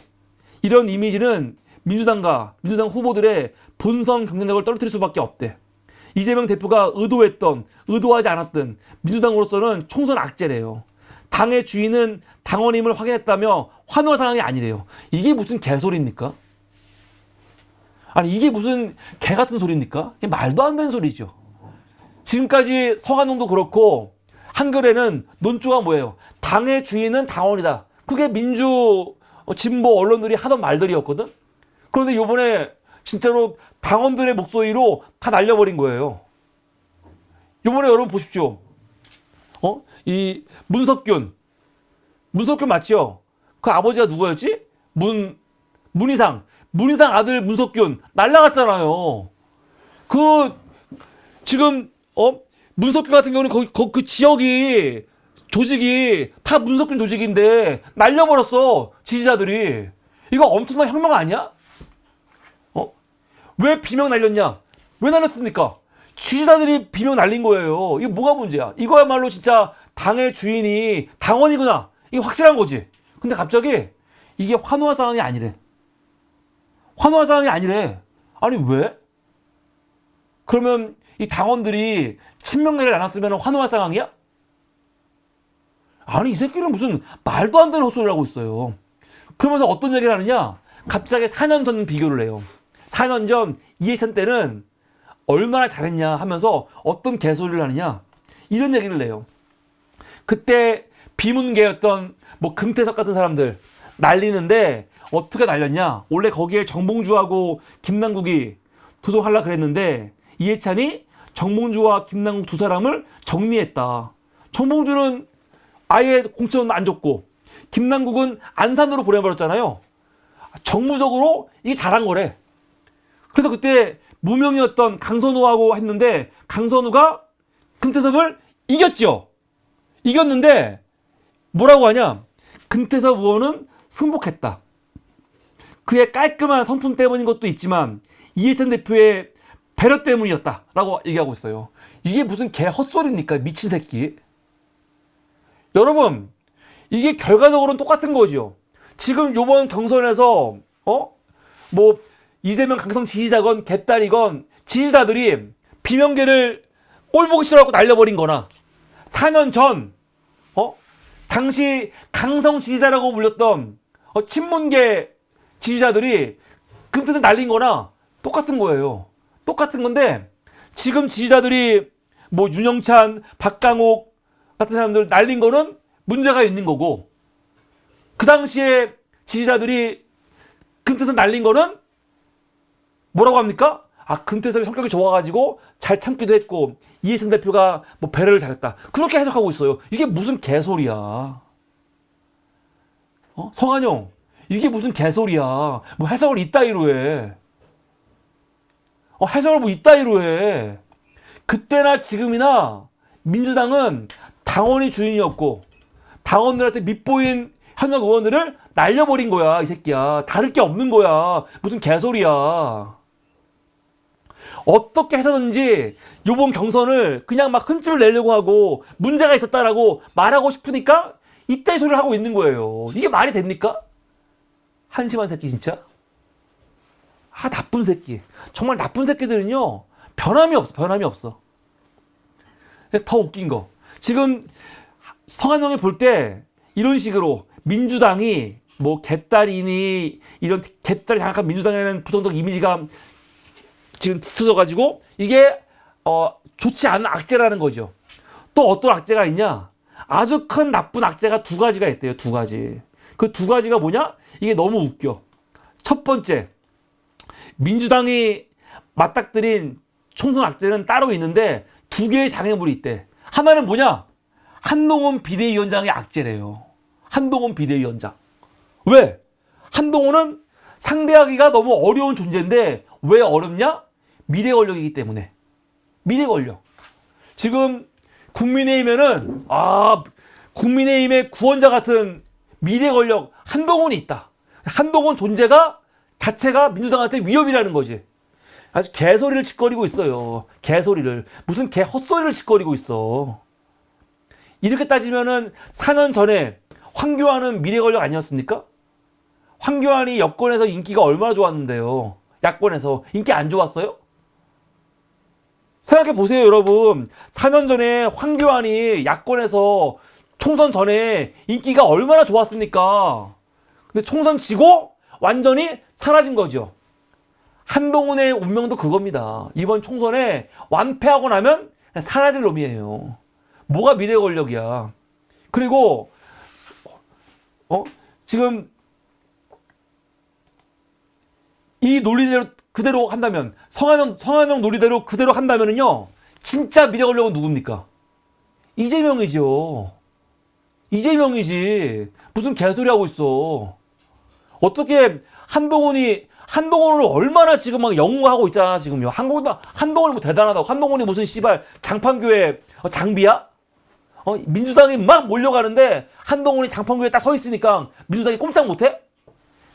이런 이미지는 민주당 후보들의 본선 경쟁력을 떨어뜨릴 수밖에 없대. 이재명 대표가 의도하지 않았던 민주당으로서는 총선 악재래요. 당의 주인은 당원임을 확인했다며 환호할 상황이 아니래요. 이게 무슨 개소리입니까? 이게 무슨 개 같은 소리입니까? 말도 안 되는 소리죠. 지금까지 성한용도 그렇고 한겨레는 논조가 뭐예요? 당의 주인은 당원이다. 그게 진보 언론들이 하던 말들이었거든. 그런데 요번에 진짜로 당원들의 목소리로 다 날려버린 거예요. 요번에 여러분 보십시오. 이 문석균 맞죠? 그 아버지가 누구였지? 문희상 아들 문석균 날라갔잖아요. 지금 문석균 같은 경우는 그 지역이 조직이 다 문석균 조직인데 날려버렸어. 지지자들이. 이거 엄청난 혁명 아니야? 왜 비명 날렸냐? 왜 날렸습니까? 지지자들이 비명 날린 거예요. 이게 뭐가 문제야? 이거야말로 진짜 당의 주인이 당원이구나. 이게 확실한 거지. 근데 갑자기 이게 환호할 상황이 아니래. 환호할 상황이 아니래. 아니 왜? 그러면 이 당원들이 친명계를 나눴으면 환호할 상황이야? 아니 이 새끼는 무슨 말도 안 되는 헛소리를 하고 있어요. 그러면서 어떤 얘기를 하느냐? 갑자기 4년 전 비교를 해요. 4년 전 이해찬 때는 얼마나 잘했냐 하면서 어떤 개소리를 하느냐? 이런 얘기를 해요. 그때 비문계였던 뭐 금태섭 같은 사람들 날리는데 어떻게 날렸냐? 원래 거기에 정봉주하고 김남국이 도성하려고 그랬는데 이해찬이 정봉주와 김남국 두 사람을 정리했다. 정봉주는 아예 공천 안 줬고 김남국은 안산으로 보내버렸잖아요. 정무적으로 이게 잘한 거래. 그래서 그때 무명이었던 강선우하고 했는데 강선우가 금태섭을 이겼죠. 이겼는데 뭐라고 하냐? 금태섭 의원은 승복했다. 그의 깔끔한 선품 때문인 것도 있지만 이해찬 대표의 배려 때문이었다라고 얘기하고 있어요. 이게 무슨 개 헛소리입니까? 미친 새끼. 여러분 이게 결과적으로는 똑같은 거죠. 지금 요번 경선에서 뭐 이재명 강성 지지자건 개딸이건 지지자들이 비명계를 꼴 보기 싫어하고 날려버린 거나 4년 전 당시 강성 지지자라고 불렸던 친문계 지지자들이 금태섭 날린 거나 똑같은 거예요. 똑같은 건데 지금 지지자들이 뭐 윤영찬, 박강옥 같은 사람들 날린 거는 문제가 있는 거고 그 당시에 지지자들이 금태섭 날린 거는 뭐라고 합니까? 아, 금태섭이 성격이 좋아가지고 잘 참기도 했고 이해찬 대표가 뭐 배려를 잘했다. 그렇게 해석하고 있어요. 이게 무슨 개소리야. 성한용 이게 무슨 개소리야. 뭐 해석을 이따위로 해. 해석을 뭐 이따위로 해. 그때나 지금이나 민주당은 당원이 주인이었고 당원들한테 밑보인 현역 의원들을 날려버린 거야. 이 새끼야. 다를 게 없는 거야. 무슨 개소리야. 어떻게 해서든지 요번 경선을 그냥 막 흠집을 내려고 하고 문제가 있었다라고 말하고 싶으니까 이따위 소리를 하고 있는 거예요. 이게 말이 됩니까? 한심한 새끼 진짜. 나쁜 새끼. 정말 나쁜 새끼들은요 변함이 없어. 변함이 없어. 더 웃긴 거 지금 성한영이 볼 때 이런 식으로 민주당이 뭐 개딸이니 이런 개딸이 장악한 민주당에는 부정적 이미지가 지금 뒤쳐져가지고 이게 좋지 않은 악재라는 거죠. 또 어떤 악재가 있냐? 아주 큰 나쁜 악재가 두 가지가 있대요. 두 가지. 그 두 가지가 뭐냐? 이게 너무 웃겨. 첫 번째, 민주당이 맞닥뜨린 총선 악재는 따로 있는데 두 개의 장애물이 있대. 하나는 뭐냐? 한동훈 비대위원장의 악재래요. 한동훈 비대위원장. 왜? 한동훈은 상대하기가 너무 어려운 존재인데 왜 어렵냐? 미래 권력이기 때문에. 미래 권력. 지금 국민의힘에는 국민의힘의 구원자 같은 미래 권력 한동훈이 있다. 한동훈 존재가 자체가 민주당한테 위협이라는 거지. 아주 개소리를 짓거리고 있어요. 개소리를. 무슨 개 헛소리를 짓거리고 있어. 이렇게 따지면은 4년 전에 황교안은 미래 권력 아니었습니까? 황교안이 여권에서 인기가 얼마나 좋았는데요. 야권에서 인기 안 좋았어요? 생각해 보세요, 여러분. 4년 전에 황교안이 야권에서 총선 전에 인기가 얼마나 좋았습니까? 근데 총선 지고 완전히 사라진 거죠. 한동훈의 운명도 그겁니다. 이번 총선에 완패하고 나면 사라질 놈이에요. 뭐가 미래 권력이야. 그리고 지금 이 논리대로 그대로 한다면 성한영 논리대로 그대로 한다면은요 진짜 미래 권력은 누굽니까? 이재명이죠. 이재명이지. 무슨 개소리 하고 있어. 어떻게 한동훈을 얼마나 지금 막 영웅하고 있잖아 지금요. 한동훈이 뭐 대단하다고. 한동훈이 무슨 씨발 장판교회 장비야? 민주당이 막 몰려가는데 한동훈이 장판교회에 딱 서 있으니까 민주당이 꼼짝 못해?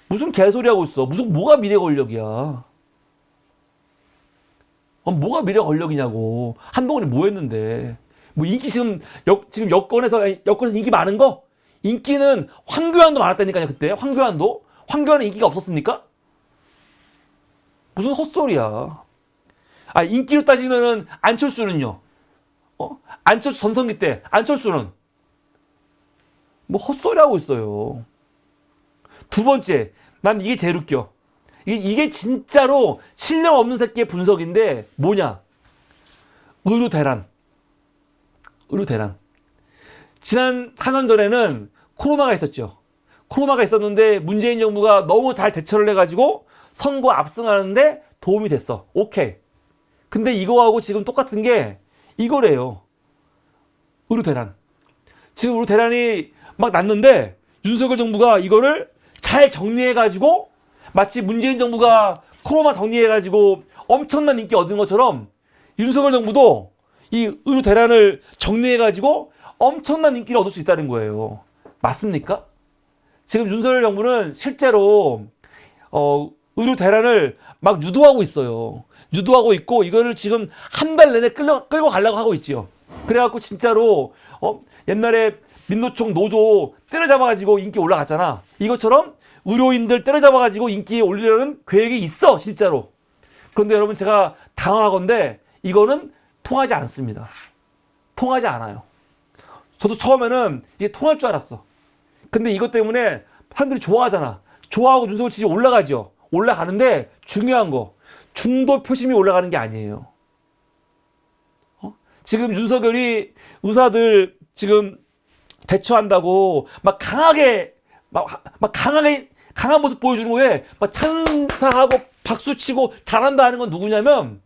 무슨 개소리 하고 있어. 뭐가 미래 권력이야. 뭐가 미래 권력이냐고. 한동훈이 뭐 했는데. 뭐 인기 지금 여권에서 인기 많은 거? 인기는 황교안도 많았다니까요. 그때 황교안은 인기가 없었습니까? 무슨 헛소리야. 인기로 따지면은 안철수는요. 안철수 전성기 때 안철수는 뭐 헛소리 하고 있어요. 두 번째, 난 이게 제일 웃겨. 이게 진짜로 신뢰 없는 새끼의 분석인데 뭐냐? 의료 대란. 지난 4년 전에는 코로나가 있었죠. 코로나가 있었는데 문재인 정부가 너무 잘 대처를 해가지고 선거 압승하는데 도움이 됐어. 오케이. 근데 이거하고 지금 똑같은 게 이거래요. 의료 대란. 지금 의료 대란이 막 났는데 윤석열 정부가 이거를 잘 정리해가지고 마치 문재인 정부가 코로나 정리해가지고 엄청난 인기 얻은 것처럼 윤석열 정부도 이 의료 대란을 정리해가지고 엄청난 인기를 얻을 수 있다는 거예요. 맞습니까? 지금 윤석열 정부는 실제로 의료 대란을 막 유도하고 있어요. 유도하고 있고 이거를 지금 한 달 내내 끌고 가려고 하고 있지요. 그래갖고 진짜로 옛날에 민노총 노조 때려잡아가지고 인기 올라갔잖아. 이것처럼 의료인들 때려잡아가지고 인기 올리려는 계획이 있어 실제로. 그런데 여러분 제가 당황하건대 이거는 통하지 않습니다. 통하지 않아요. 저도 처음에는 이게 통할 줄 알았어. 근데 이것 때문에 사람들이 좋아하잖아. 좋아하고 윤석열 지지 올라가죠. 올라가는데 중요한 거 중도 표심이 올라가는 게 아니에요. 지금 윤석열이 의사들 지금 대처한다고 막 강하게 강한 모습 보여주는 거에 막 찬사하고 박수치고 잘한다 하는 건 누구냐면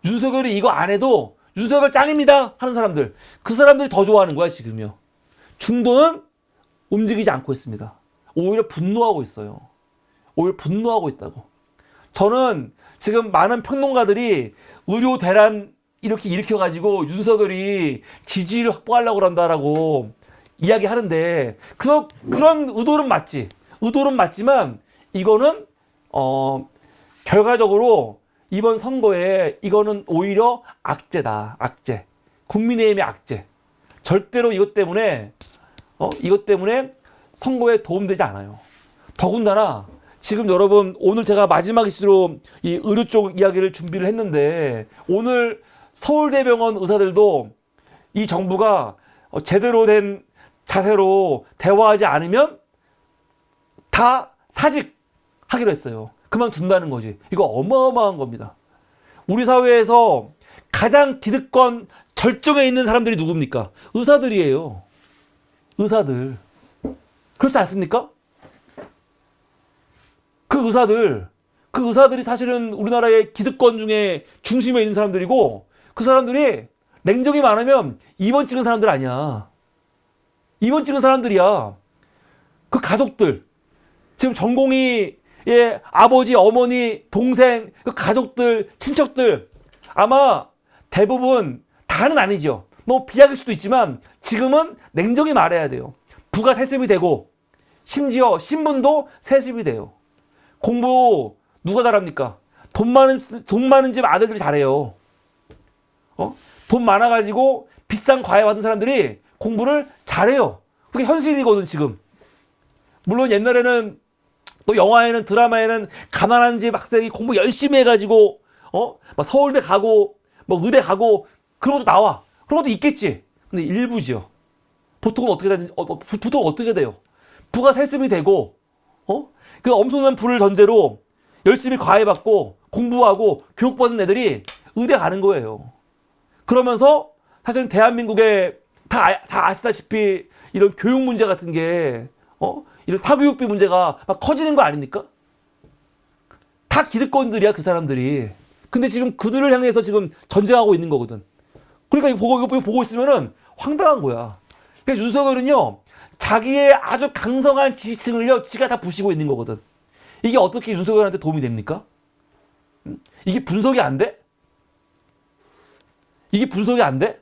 윤석열이 이거 안 해도 윤석열 짱입니다 하는 사람들. 그 사람들이 더 좋아하는 거야 지금요. 중도는 움직이지 않고 있습니다. 오히려 분노하고 있어요. 오히려 분노하고 있다고. 저는 지금 많은 평론가들이 의료 대란 이렇게 일으켜가지고 윤석열이 지지를 확보하려고 그런다라고 이야기하는데 그런 의도는 맞지. 의도는 맞지만 이거는 결과적으로 이번 선거에 이거는 오히려 악재다. 악재. 국민의힘의 악재. 절대로 이것 때문에 선거에 도움되지 않아요. 더군다나 지금 여러분 오늘 제가 마지막 이슈로 이 의료 쪽 이야기를 준비를 했는데 오늘 서울대병원 의사들도 이 정부가 제대로 된 자세로 대화하지 않으면 다 사직하기로 했어요. 그만둔다는 거지. 이거 어마어마한 겁니다. 우리 사회에서 가장 기득권 절정에 있는 사람들이 누굽니까? 의사들이에요. 의사들. 그렇지 않습니까? 그 의사들이 사실은 우리나라의 기득권 중에 중심에 있는 사람들이고 그 사람들이 냉정히 말하면 입원 찍은 사람들 아니야. 입원 찍은 사람들이야. 그 가족들. 지금 전공의의 아버지, 어머니, 동생, 그 가족들, 친척들 아마 대부분 다는 아니죠. 너무 비약일 수도 있지만 지금은 냉정히 말해야 돼요. 부가 세습이 되고 심지어 신분도 세습이 돼요. 공부 누가 잘합니까? 돈 많은 집 아들들이 잘해요. 돈 많아가지고 비싼 과외 받은 사람들이 공부를 잘해요. 그게 현실이거든 지금. 물론 옛날에는 또 영화에는 드라마에는 가난한 집 학생이 공부 열심히 해가지고 막 서울대 가고 뭐 의대 가고 그런 것도 나와. 그런 것도 있겠지. 근데 일부죠. 보통은 어떻게 돼요? 부가 세습이 되고 그 엄청난 부를 전제로 열심히 과외받고 공부하고 교육받은 애들이 의대 가는 거예요. 그러면서 사실은 대한민국에 다 아시다시피 이런 교육 문제 같은 게 이런 사교육비 문제가 막 커지는 거 아닙니까? 다 기득권들이야 그 사람들이. 근데 지금 그들을 향해서 지금 전쟁하고 있는 거거든. 그러니까 이거 보고 있으면은 황당한 거야. 그러니까 윤석열은요 자기의 아주 강성한 지지층을요 지가 다 부시고 있는 거거든. 이게 어떻게 윤석열한테 도움이 됩니까? 이게 분석이 안 돼? 이게 분석이 안 돼?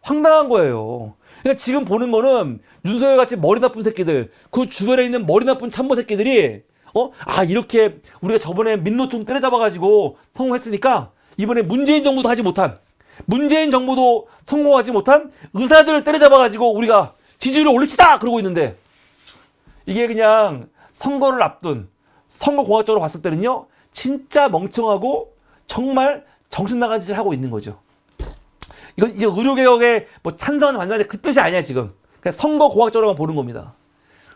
황당한 거예요. 그러니까 지금 보는 거는 윤석열 같이 머리 나쁜 새끼들, 그 주변에 있는 머리 나쁜 참모 새끼들이 이렇게 우리가 저번에 민노총 때려잡아가지고 성공했으니까 이번에 문재인 정부도 하지 못한 문재인 정부도 성공하지 못한 의사들을 때려잡아가지고 우리가 지지율을 올립시다! 그러고 있는데, 이게 그냥 선거를 앞둔 선거공학적으로 봤을 때는요, 진짜 멍청하고 정말 정신 나간 짓을 하고 있는 거죠. 이건 이제 의료개혁에 뭐 찬성하는 반대하는 그 뜻이 아니야, 지금. 그냥 선거공학적으로만 보는 겁니다.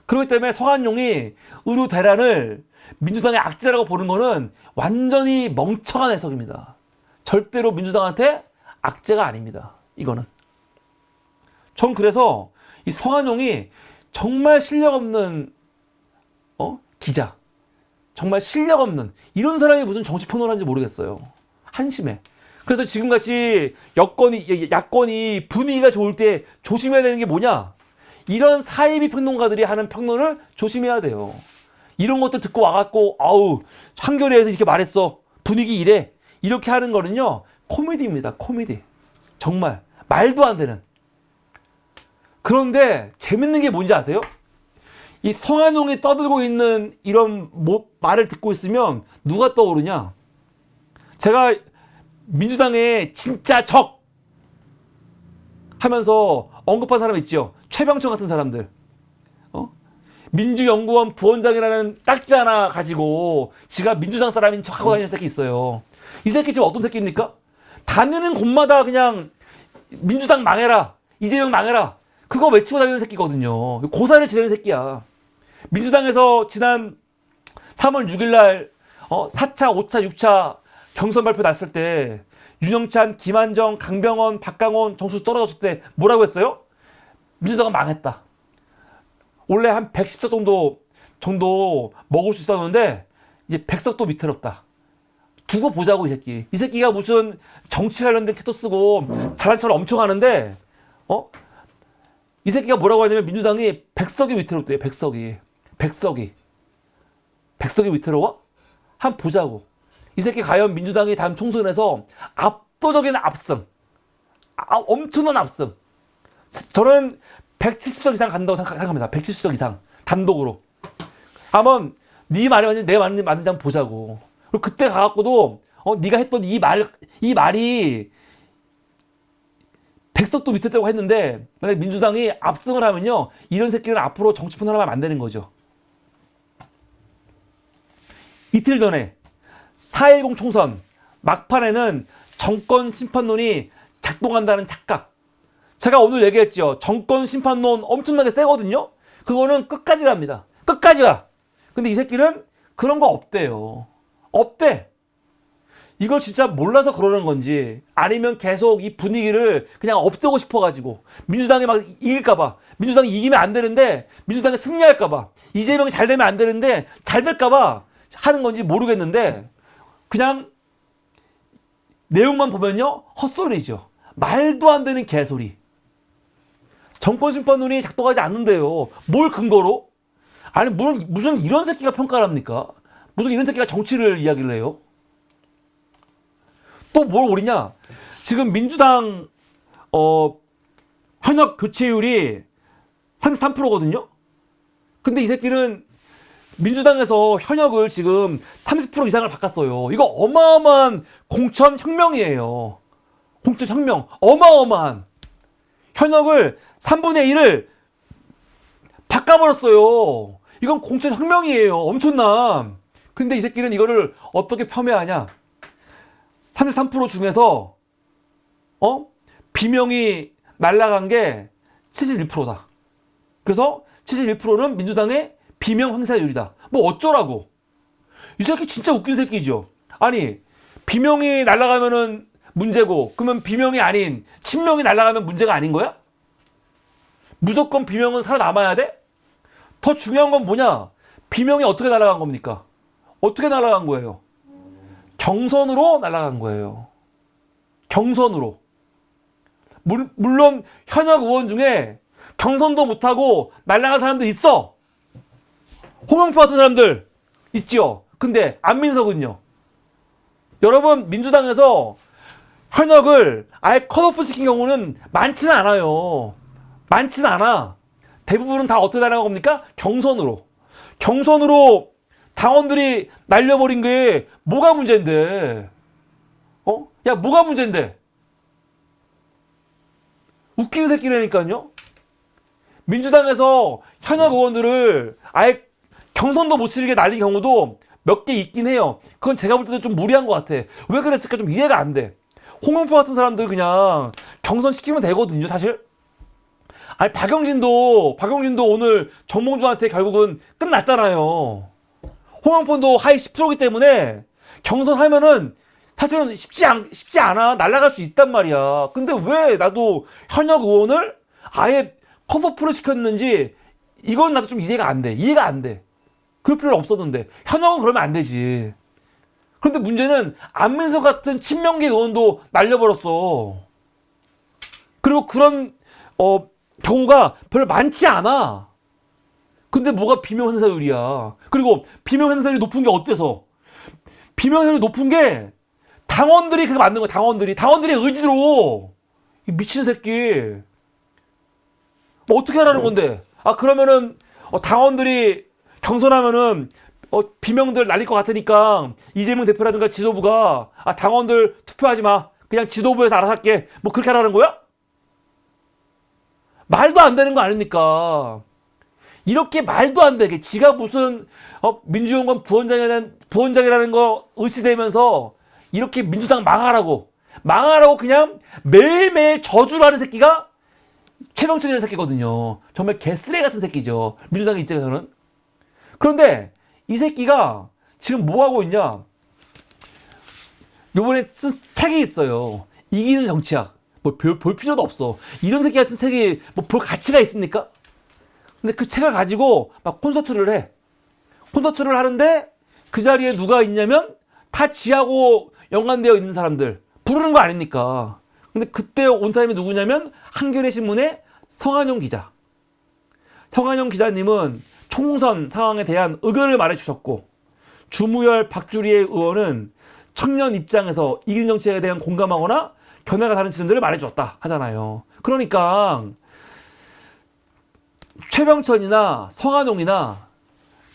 그렇기 때문에 성한용이 의료 대란을 민주당의 악재라고 보는 거는 완전히 멍청한 해석입니다. 절대로 민주당한테 악재가 아닙니다. 이거는. 전 그래서 이 성한용이 정말 실력 없는 기자, 정말 실력 없는 이런 사람이 무슨 정치 평론하는지 모르겠어요. 한심해. 그래서 지금같이 야권이 분위기가 좋을 때 조심해야 되는 게 뭐냐? 이런 사이비 평론가들이 하는 평론을 조심해야 돼요. 이런 것들 듣고 와갖고 아우 한겨레에서 이렇게 말했어, 분위기 이래, 이렇게 하는 거는요 코미디입니다. 코미디. 정말 말도 안 되는. 그런데 재밌는 게 뭔지 아세요? 이 성한용이 떠들고 있는 이런 말을 듣고 있으면 누가 떠오르냐? 제가 민주당의 진짜 적 하면서 언급한 사람 있죠. 최병철 같은 사람들. 민주연구원 부원장이라는 딱지 하나 가지고 지가 민주당 사람인 척하고 다니는 새끼 있어요. 이 새끼 지금 어떤 새끼입니까? 다니는 곳마다 그냥 민주당 망해라, 이재명 망해라, 그거 외치고 다니는 새끼거든요. 고사를 지내는 새끼야. 민주당에서 지난 3월 6일날 4차, 5차, 6차 경선 발표 났을 때 윤영찬, 김한정, 강병원, 박강원 정수 떨어졌을 때 뭐라고 했어요? 민주당은 망했다. 원래 한 110석 정도 먹을 수 있었는데 이제 100석도 위태롭다. 두고 보자고, 이 새끼. 이 새끼가 무슨 정치 관련된 책도 쓰고 잘한 척을 엄청 하는데 이 새끼가 뭐라고 하냐면 민주당이 100석이 위태롭대요. 100석이 위태로워? 한번 보자고. 이 새끼 과연 민주당이 다음 총선에서 압도적인 압승, 엄청난 압승, 저는 170석 이상 간다고 생각합니다. 170석 이상 단독으로. 한번 네 말이 맞는지 내 말이 맞는지 한번 보자고. 그리고 그때 가갖고도 네가 했던 이 말이 100석도 밑에 했는데 만약에 민주당이 압승을 하면요, 이런 새끼는 앞으로 정치 평론하면 안 되는 거죠. 이틀 전에 4.10 총선 막판에는 정권 심판론이 작동한다는 착각. 제가 오늘 얘기했죠. 정권 심판론 엄청나게 세거든요. 그거는 끝까지 갑니다. 끝까지 가. 근데 이 새끼는 그런 거 없대요. 없대. 이걸 진짜 몰라서 그러는 건지, 아니면 계속 이 분위기를 그냥 없애고 싶어가지고, 민주당이 막 이길까봐, 민주당이 이기면 안 되는데 민주당이 승리할까봐, 이재명이 잘 되면 안 되는데 잘 될까봐 하는 건지 모르겠는데, 그냥 내용만 보면요 헛소리죠. 말도 안 되는 개소리. 정권심판론이 작동하지 않는데요, 뭘 근거로? 아니 무슨 이런 새끼가 평가를 합니까? 무슨 이런 새끼가 정치를 이야기를 해요? 또 뭘 오리냐? 지금 민주당 현역 교체율이 33%거든요. 근데 이 새끼는 민주당에서 현역을 지금 30% 이상을 바꿨어요. 이거 어마어마한 공천혁명이에요. 공천혁명. 어마어마한. 현역을 3분의 1을 바꿔버렸어요. 이건 공천혁명이에요. 엄청난. 근데 이 새끼는 이거를 어떻게 폄훼하냐? 33% 중에서 비명이 날아간 게 71%다. 그래서 71%는 민주당의 비명 행사율이다. 뭐 어쩌라고. 이 새끼 진짜 웃긴 새끼죠. 아니, 비명이 날아가면은 문제고, 그러면 비명이 아닌 친명이 날아가면 문제가 아닌 거야? 무조건 비명은 살아남아야 돼? 더 중요한 건 뭐냐? 비명이 어떻게 날아간 겁니까? 어떻게 날아간 거예요? 경선으로 날아간 거예요. 경선으로. 물론 현역 의원 중에 경선도 못하고 날아간 사람도 있어. 홍영표 같은 사람들 있지요. 근데 안민석은요. 여러분, 민주당에서 현역을 아예 컷오프 시킨 경우는 많지는 않아요. 많지는 않아. 대부분은 다 어떻게 날아간 겁니까? 경선으로. 경선으로 당원들이 날려버린 게 뭐가 문제인데? 야, 뭐가 문제인데? 웃기는 새끼라니까요. 민주당에서 현역 의원들을 아예 경선도 못 치르게 날린 경우도 몇 개 있긴 해요. 그건 제가 볼 때도 좀 무리한 것 같아. 왜 그랬을까 좀 이해가 안 돼. 홍영표 같은 사람들 그냥 경선 시키면 되거든요, 사실. 아니 박용진도 오늘 정몽주한테 결국은 끝났잖아요. 홍영표도 하위 10%이기 때문에 경선하면은 사실은 쉽지 않아. 날아갈 수 있단 말이야. 근데 왜 나도 현역 의원을 아예 컷오프를 시켰는지 이건 나도 좀 이해가 안 돼. 그럴 필요는 없었는데 현역은 그러면 안 되지. 그런데 문제는 안민석 같은 친명계 의원도 날려버렸어. 그리고 그런 경우가 별로 많지 않아. 근데 뭐가 비명 행사율이야. 그리고 비명 행사율이 높은 게 어때서? 비명 행사율이 높은 게 당원들이 그게 맞는 거야. 당원들의 의지로. 이 미친 새끼. 뭐 어떻게 하라는 건데? 아 그러면은 당원들이 경선하면은 비명들 날릴 것 같으니까 이재명 대표라든가 지도부가 당원들 투표하지 마. 그냥 지도부에서 알아서 할게. 뭐 그렇게 하라는 거야? 말도 안 되는 거 아닙니까? 이렇게 말도 안 되게 지가 무슨 민주연구원 부원장이라는 거 의시되면서 이렇게 민주당 망하라고 그냥 매일매일 저주를 하는 새끼가 최병천이라는 새끼거든요. 정말 개쓰레 같은 새끼죠. 민주당 입장에서는. 그런데 이 새끼가 지금 뭐 하고 있냐? 요번에 쓴 책이 있어요. 이기는 정치학. 뭐 볼 필요도 없어. 이런 새끼가 쓴 책이 뭐 볼 가치가 있습니까? 근데 그 책을 가지고 막 콘서트를 해. 콘서트를 하는데 그 자리에 누가 있냐면 다 지하고 연관되어 있는 사람들 부르는 거 아닙니까? 근데 그때 온 사람이 누구냐면 한겨레 신문의 성한용 기자. 성한용 기자님은 총선 상황에 대한 의견을 말해주셨고 주무열 박주리의 의원은 청년 입장에서 이기는 정치에 대한 공감하거나 견해가 다른 지점들을 말해주었다 하잖아요. 그러니까 최병천이나 성한용이나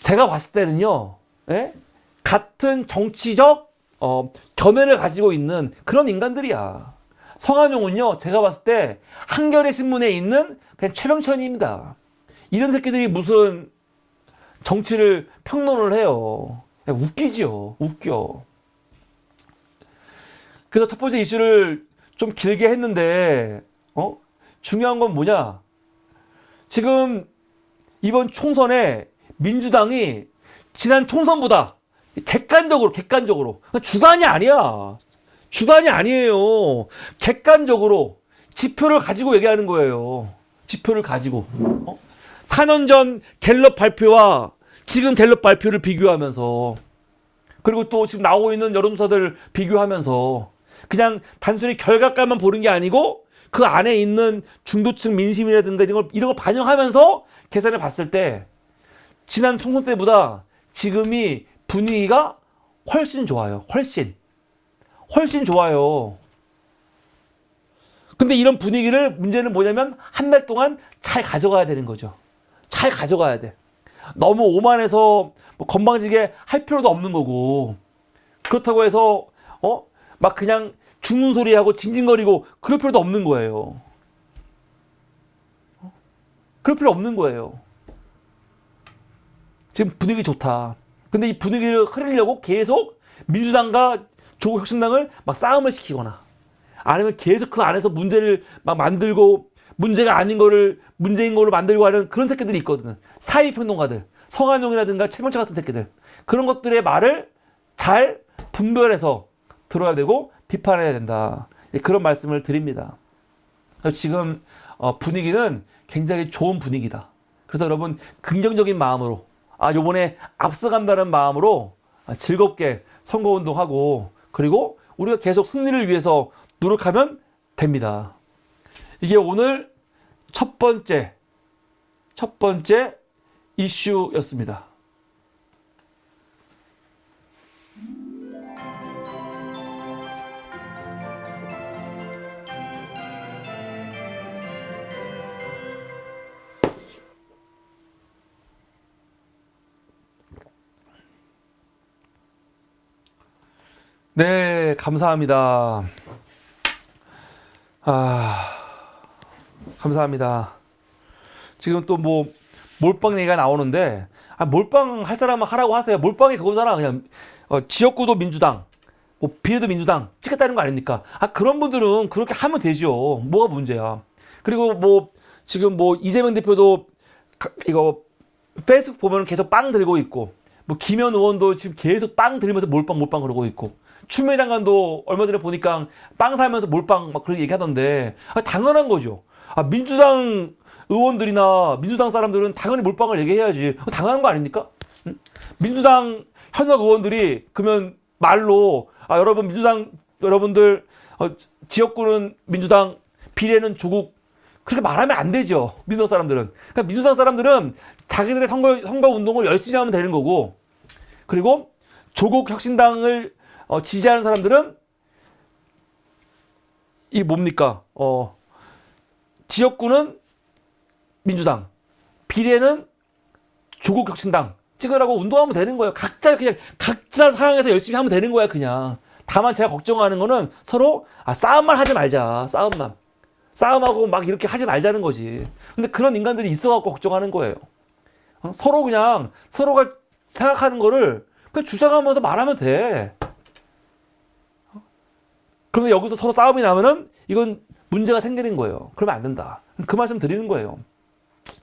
제가 봤을 때는요, 같은 정치적 견해를 가지고 있는 그런 인간들이야. 성한용은요, 제가 봤을 때 한겨레 신문에 있는 그냥 최병천입니다. 이런 새끼들이 무슨 정치를 평론을 해요. 웃기지요. 웃겨. 그래서 첫 번째 이슈를 좀 길게 했는데 중요한 건 뭐냐? 지금 이번 총선에 민주당이 지난 총선보다 객관적으로 주관이 아니야. 주관이 아니에요. 객관적으로 지표를 가지고 얘기하는 거예요. 지표를 가지고. 4년 전 갤럽 발표와 지금 갤럽 발표를 비교하면서 그리고 또 지금 나오고 있는 여론조사들 비교하면서 그냥 단순히 결과값만 보는 게 아니고 그 안에 있는 중도층 민심이라든가 이런 걸 반영하면서 계산해 봤을 때 지난 총선 때보다 지금이 분위기가 훨씬 좋아요. 훨씬 좋아요. 근데 이런 분위기를 문제는 뭐냐면 한 달 동안 잘 가져가야 되는 거죠. 잘 가져가야 돼. 너무 오만해서 뭐 건방지게 할 필요도 없는 거고 그렇다고 해서 막 그냥 죽는 소리하고 징징거리고 그럴 필요도 없는 거예요. 그럴 필요 없는 거예요. 지금 분위기 좋다. 근데 이 분위기를 흐리려고 계속 민주당과 조국혁신당을 막 싸움을 시키거나 아니면 계속 그 안에서 문제를 막 만들고 문제가 아닌 거를 문제인 걸로 만들고 하는 그런 새끼들이 있거든. 사회평론가들, 성한용이라든가 최병철 같은 새끼들. 그런 것들의 말을 잘 분별해서 들어야 되고 비판해야 된다. 그런 말씀을 드립니다. 지금 분위기는 굉장히 좋은 분위기다. 그래서 여러분 긍정적인 마음으로 요번에 앞서간다는 마음으로 즐겁게 선거운동하고 그리고 우리가 계속 승리를 위해서 노력하면 됩니다. 이게 오늘 첫 번째 이슈였습니다. 네, 감사합니다. 감사합니다. 지금 또 뭐 몰빵 얘기가 나오는데 몰빵 할 사람은 하라고 하세요. 몰빵이 그거잖아. 그냥 지역구도 민주당, 뭐 비례도 민주당 찍겠다는 거 아닙니까? 그런 분들은 그렇게 하면 되죠. 뭐가 문제야? 그리고 뭐 지금 뭐 이재명 대표도 이거 페이스북 보면 계속 빵 들고 있고, 뭐 김현 의원도 지금 계속 빵 들면서 몰빵 그러고 있고, 추미애 장관도 얼마 전에 보니까 빵 사면서 몰빵 막 그런 얘기하던데 당연한 거죠. 민주당 의원들이나 민주당 사람들은 당연히 몰빵을 얘기해야지. 당연한 거 아닙니까? 응? 민주당 현역 의원들이 그러면 말로 여러분 민주당 여러분들 지역구는 민주당, 비례는 조국 그렇게 말하면 안 되죠. 민주당 사람들은. 그러니까 민주당 사람들은 자기들의 선거 운동을 열심히 하면 되는 거고, 그리고 조국 혁신당을 지지하는 사람들은 이게 뭡니까? 지역구는 민주당, 비례는 조국 혁신당 찍으라고 운동하면 되는 거예요. 각자 상황에서 열심히 하면 되는 거야, 그냥. 다만 제가 걱정하는 거는 서로 싸움만 하지 말자. 싸움하고 막 이렇게 하지 말자는 거지. 근데 그런 인간들이 있어갖고 걱정하는 거예요. 서로가 생각하는 거를 그냥 주장하면서 말하면 돼. 그런데 여기서 서로 싸움이 나면은 이건 문제가 생기는 거예요. 그러면 안 된다. 그 말씀 드리는 거예요.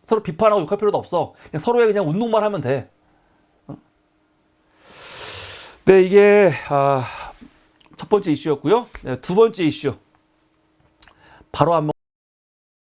서로 비판하고 욕할 필요도 없어. 서로의 그냥 운동만 하면 돼. 네, 이게 첫 번째 이슈였고요. 네, 두 번째 이슈 바로 한번